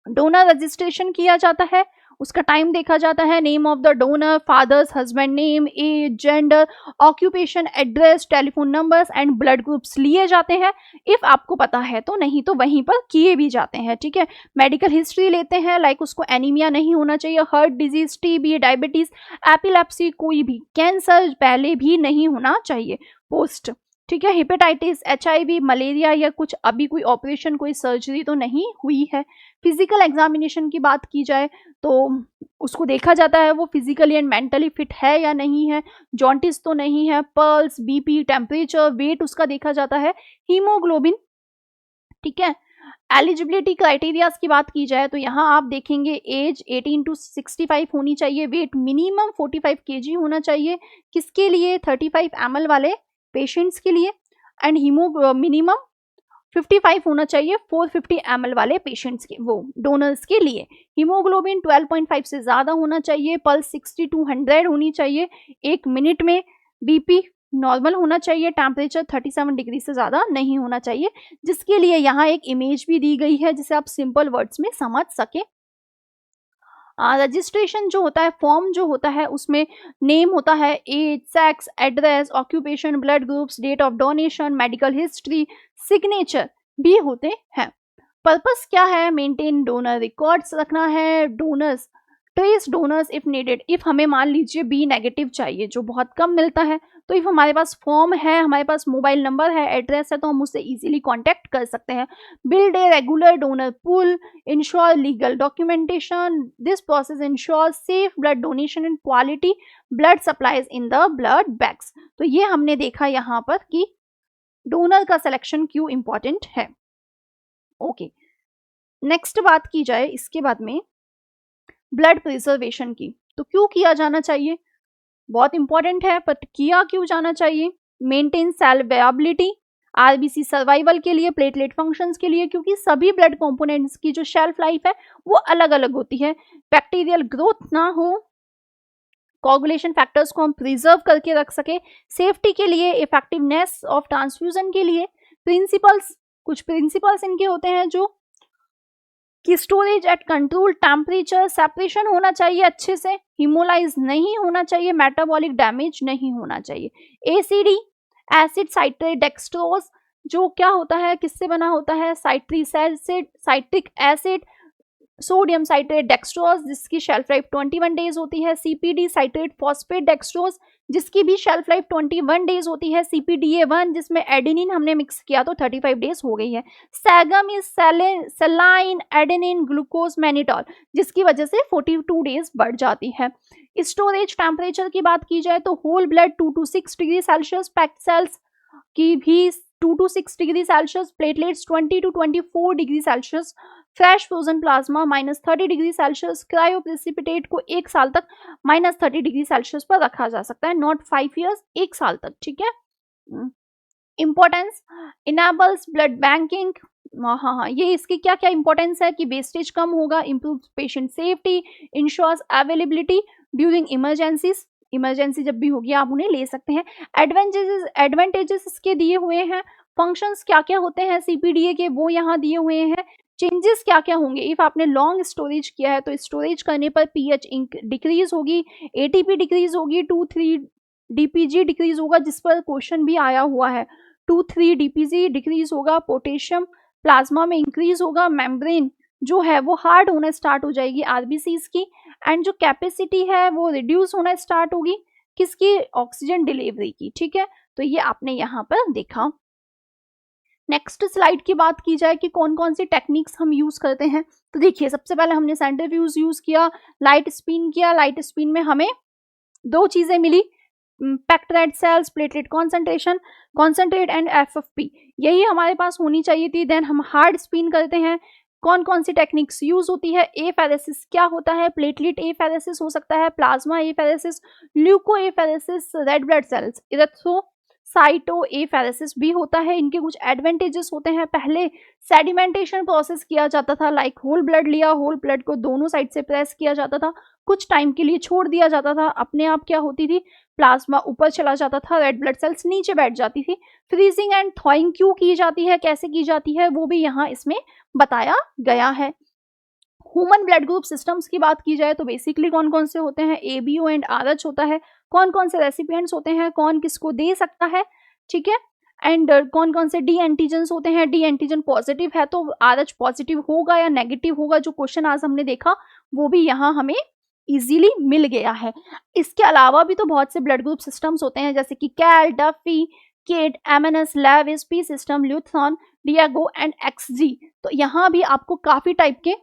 Donor registration किया जाता है, उसका टाइम देखा जाता है, name of the donor, father's husband name, age, gender, occupation, address, telephone numbers and blood groups लिए जाते हैं इफ आपको पता है तो, नहीं तो वहीं पर किए भी जाते हैं। ठीक है, मेडिकल हिस्ट्री लेते हैं, लाइक उसको एनीमिया नहीं होना चाहिए, heart disease, TB, diabetes, epilepsy, कोई भी कैंसर पहले भी नहीं होना चाहिए, पोस्ट। ठीक है, हेपेटाइटिस, HIV, मलेरिया या कुछ अभी कोई ऑपरेशन, कोई सर्जरी तो नहीं हुई है। फिजिकल एग्जामिनेशन की बात की जाए तो उसको देखा जाता है वो फिजिकली एंड मेंटली फिट है या नहीं है, जॉन्टिस तो नहीं है, पल्स, BP, टेम्परेचर, वेट उसका देखा जाता है, हीमोग्लोबिन। ठीक है, एलिजिबिलिटी क्राइटेरियाज की बात की जाए तो यहाँ आप देखेंगे एज 18 to 65 होनी चाहिए, वेट मिनिमम 45 kg होना चाहिए, किसके लिए, 35 ml वाले पेशेंट्स के लिए, एंड हीमो मिनिमम 55 होना चाहिए 450 ml वाले पेशेंट्स के, वो डोनर्स के लिए। हीमोग्लोबिन 12.5 से ज्यादा होना चाहिए, पल्स 60 to 100 होनी चाहिए 1 मिनट में, BP नॉर्मल होना चाहिए, टेम्परेचर 37 डिग्री से ज्यादा नहीं होना चाहिए, जिसके लिए यहाँ एक इमेज भी दी गई है जिसे आप सिंपल वर्ड्स में समझ सके। रजिस्ट्रेशन जो होता है, फॉर्म जो होता है, उसमें नेम होता है, age, sex, address, occupation, blood groups, date of donation, medical history, signature भी होते हैं। पर्पस क्या है, मेंटेन डोनर रिकॉर्ड्स रखना है, donors trace donors if needed, if हमें मान लीजिए B नेगेटिव चाहिए जो बहुत कम मिलता है, तो इफ हमारे पास फॉर्म है, हमारे पास मोबाइल नंबर है, एड्रेस है, तो हम उससे इजीली कांटेक्ट कर सकते हैं। Build a regular donor pool, ensure legal documentation, this process ensure safe blood donation and quality blood supplies in the blood banks. तो ये हमने देखा यहाँ पर कि डोनर का सिलेक्शन क्यों इंपॉर्टेंट है। ओके, नेक्स्ट बात की जाए इसके बाद में ब्लड प्रिजर्वेशन की, तो क्यों किया जाना चाहिए, बहुत इंपॉर्टेंट है, बट किया क्यों जाना चाहिए। Maintain cell viability, RBC survival के लिए, प्लेटलेट फंक्शंस के लिए, क्योंकि सभी ब्लड कंपोनेंट्स की जो शेल्फ लाइफ है वो अलग अलग होती है, बैक्टीरियल ग्रोथ ना हो, कोगुलेशन फैक्टर्स को हम प्रिजर्व करके रख सके, सेफ्टी के लिए, इफेक्टिवनेस ऑफ ट्रांसफ्यूजन के लिए, प्रिंसिपल्स, कुछ प्रिंसिपल्स इनके होते हैं जो कि storage at control temperature, separation होना चाहिए अच्छे से, हिमोलाइज नहीं होना चाहिए, मेटाबॉलिक डैमेज नहीं होना चाहिए, ACD, एसिड साइट्रेट डेक्सट्रोज, जो क्या होता है, किससे बना होता है, citric acid, citric acid, sodium citrate dextrose जिसकी शेल्फ लाइफ 21 डेज होती है, CPD साइट्रेट फॉस्फेट डेक्सट्रोज जिसकी भी शेल्फ लाइफ 21 डेज होती है, CPDA1 जिसमें एडेनिन हमने मिक्स किया तो 35 डेज हो गई है, SAGM is saline adenine glucose mannitol जिसकी वजह से 42 डेज बढ़ जाती है। स्टोरेज टेम्परेचर की बात की जाए तो whole blood 2 to 6 degree Celsius, packed cells की भी 2 to 6 degree Celsius, platelets 20 to 24 degree Celsius, fresh frozen plasma -30 degree Celsius, cryoprecipitate को 1 साल तक -30 डिग्री सेल्सियस पर रखा जा सकता है, नॉट 5 years, 1 साल तक। ठीक है, इंपॉर्टेंस, इनेबल्स ब्लड बैंकिंग, हाँ, ये इसकी क्या क्या इंपॉर्टेंस है कि वेस्टेज कम होगा, improve patient safety, insures availability during emergencies, emergency जब भी होगी आप उन्हें ले सकते हैं। एडवांटेजेस इसके दिए हुए हैं, फंक्शंस क्या क्या होते हैं सीपीडीए के वो यहाँ दिए हुए हैं, चेंजेस क्या क्या होंगे इफ आपने लॉन्ग स्टोरेज किया है तो स्टोरेज करने पर पीएच डिक्रीज होगी, एटीपी डिक्रीज होगी, 2-3 डीपीजी डिक्रीज होगा जिस पर क्वेश्चन भी आया हुआ है, 2-3 डीपीजी डिक्रीज होगा, पोटेशियम प्लाज्मा में इंक्रीज होगा, मेम्ब्रेन जो है वो हार्ड होना स्टार्ट हो जाएगी आरबीसीज की, एंड जो कैपेसिटी है वो रिड्यूस होना स्टार्ट होगी किसकी, ऑक्सीजन डिलीवरी की। ठीक है, तो ये आपने यहाँ पर देखा। नेक्स्ट स्लाइड की बात की जाए कि कौन कौन सी टेक्निक्स हम यूज करते हैं, तो देखिए सबसे पहले हमने सेंट्रीफ्यूज यूज किया, लाइट स्पिन किया, लाइट स्पिन में हमें दो चीजें मिली, packed red cells, platelet concentration, concentrate and FFP, यही हमारे पास होनी चाहिए थी। देन हम हार्ड स्पिन करते हैं, कौन कौन सी टेक्निक्स यूज होती है, एफेरेसिस क्या होता है, प्लेटलेट एफेरेसिस हो सकता है, plasma apheresis, leuko apheresis, red blood cells, erythro cyto apheresis भी होता है। इनके कुछ एडवांटेजेस होते हैं, पहले सेडिमेंटेशन प्रोसेस किया जाता था, लाइक होल ब्लड लिया, होल ब्लड को दोनों साइड से प्रेस किया जाता था, कुछ टाइम के लिए छोड़ दिया जाता था, अपने आप क्या होती थी, प्लाज्मा ऊपर चला जाता था, रेड ब्लड सेल्स नीचे बैठ जाती थी। फ्रीजिंग एंड थॉइंग क्यों की जाती है, कैसे की जाती है, वो भी यहाँ इसमें बताया गया है। ह्यूमन ब्लड ग्रुप सिस्टम्स की बात की जाए तो बेसिकली कौन कौन से होते हैं, एबीओ एंड आरएच होता है, कौन कौन से रेसिपिएंट्स होते हैं, कौन किसको दे सकता है, ठीक है, एंड कौन कौन से डी एंटीजन्स होते हैं, डी एंटीजन पॉजिटिव है तो आरएच पॉजिटिव होगा या नेगेटिव होगा, जो क्वेश्चन आज हमने देखा वो भी यहाँ हमें इजीली मिल गया है। इसके अलावा भी तो बहुत से ब्लड ग्रुप सिस्टम्स होते हैं जैसे कि Kell, Duffy, Kidd, MNS, Lewis, P system, Lutheran, Diego and Xg, तो यहाँ भी आपको काफी टाइप के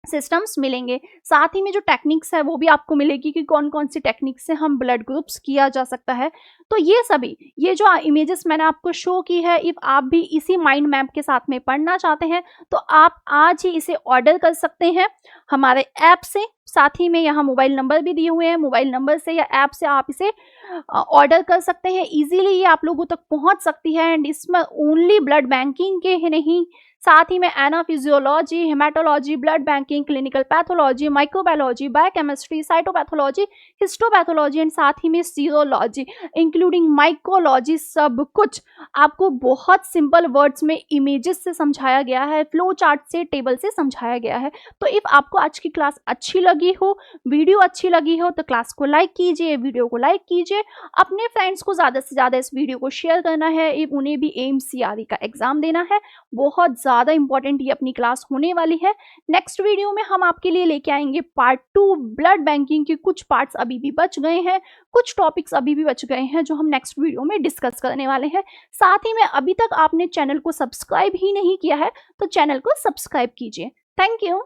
सिस्टम्स मिलेंगे। साथ ही में जो टेक्निक्स है वो भी आपको मिलेगी कि कौन कौन सी टेक्निक से हम ब्लड ग्रुप्स किया जा सकता है। तो ये सभी, ये जो इमेजेस मैंने आपको शो की है, इफ आप भी इसी माइंड मैप के साथ में पढ़ना चाहते हैं तो आप आज ही इसे ऑर्डर कर सकते हैं हमारे ऐप से। साथ ही में यहाँ मोबाइल नंबर भी दिए हुए हैं, मोबाइल नंबर से या ऐप से आप इसे ऑर्डर कर सकते हैं। इजीली ये आप लोगों तक पहुंच सकती है, एंड इसमें ओनली ब्लड बैंकिंग के ही नहीं, साथ ही में एनाफिजियोलॉजी, haematology, blood banking, clinical pathology, microbiology, biochemistry, cytopathology, histopathology and साथ ही में सीरोलॉजी इंक्लूडिंग माइकोलॉजी, सब कुछ आपको बहुत सिंपल वर्ड्स में इमेजेस से समझाया गया है, फ्लो चार्ट से, टेबल से समझाया गया है। तो इफ आपको आज की क्लास अच्छी लगी हो, वीडियो अच्छी लगी हो तो क्लास को लाइक कीजिए, वीडियो को लाइक कीजिए, अपने फ्रेंड्स को ज़्यादा से ज़्यादा इस वीडियो को शेयर करना है। इफ उन्हें भी एम्स सीआरई का एग्जाम देना है, बहुत ज़्यादा इंपॉर्टेंट ये अपनी क्लास होने वाली है। नेक्स्ट वीडियो में हम आपके लिए लेके आएंगे पार्ट 2, ब्लड बैंकिंग के कुछ पार्ट्स अभी भी बच गए हैं, कुछ टॉपिक्स अभी भी बच गए हैं जो हम नेक्स्ट वीडियो में डिस्कस करने वाले हैं। साथ ही में अभी तक आपने चैनल को सब्सक्राइब ही नहीं किया है तो चैनल को सब्सक्राइब कीजिए। Thank you.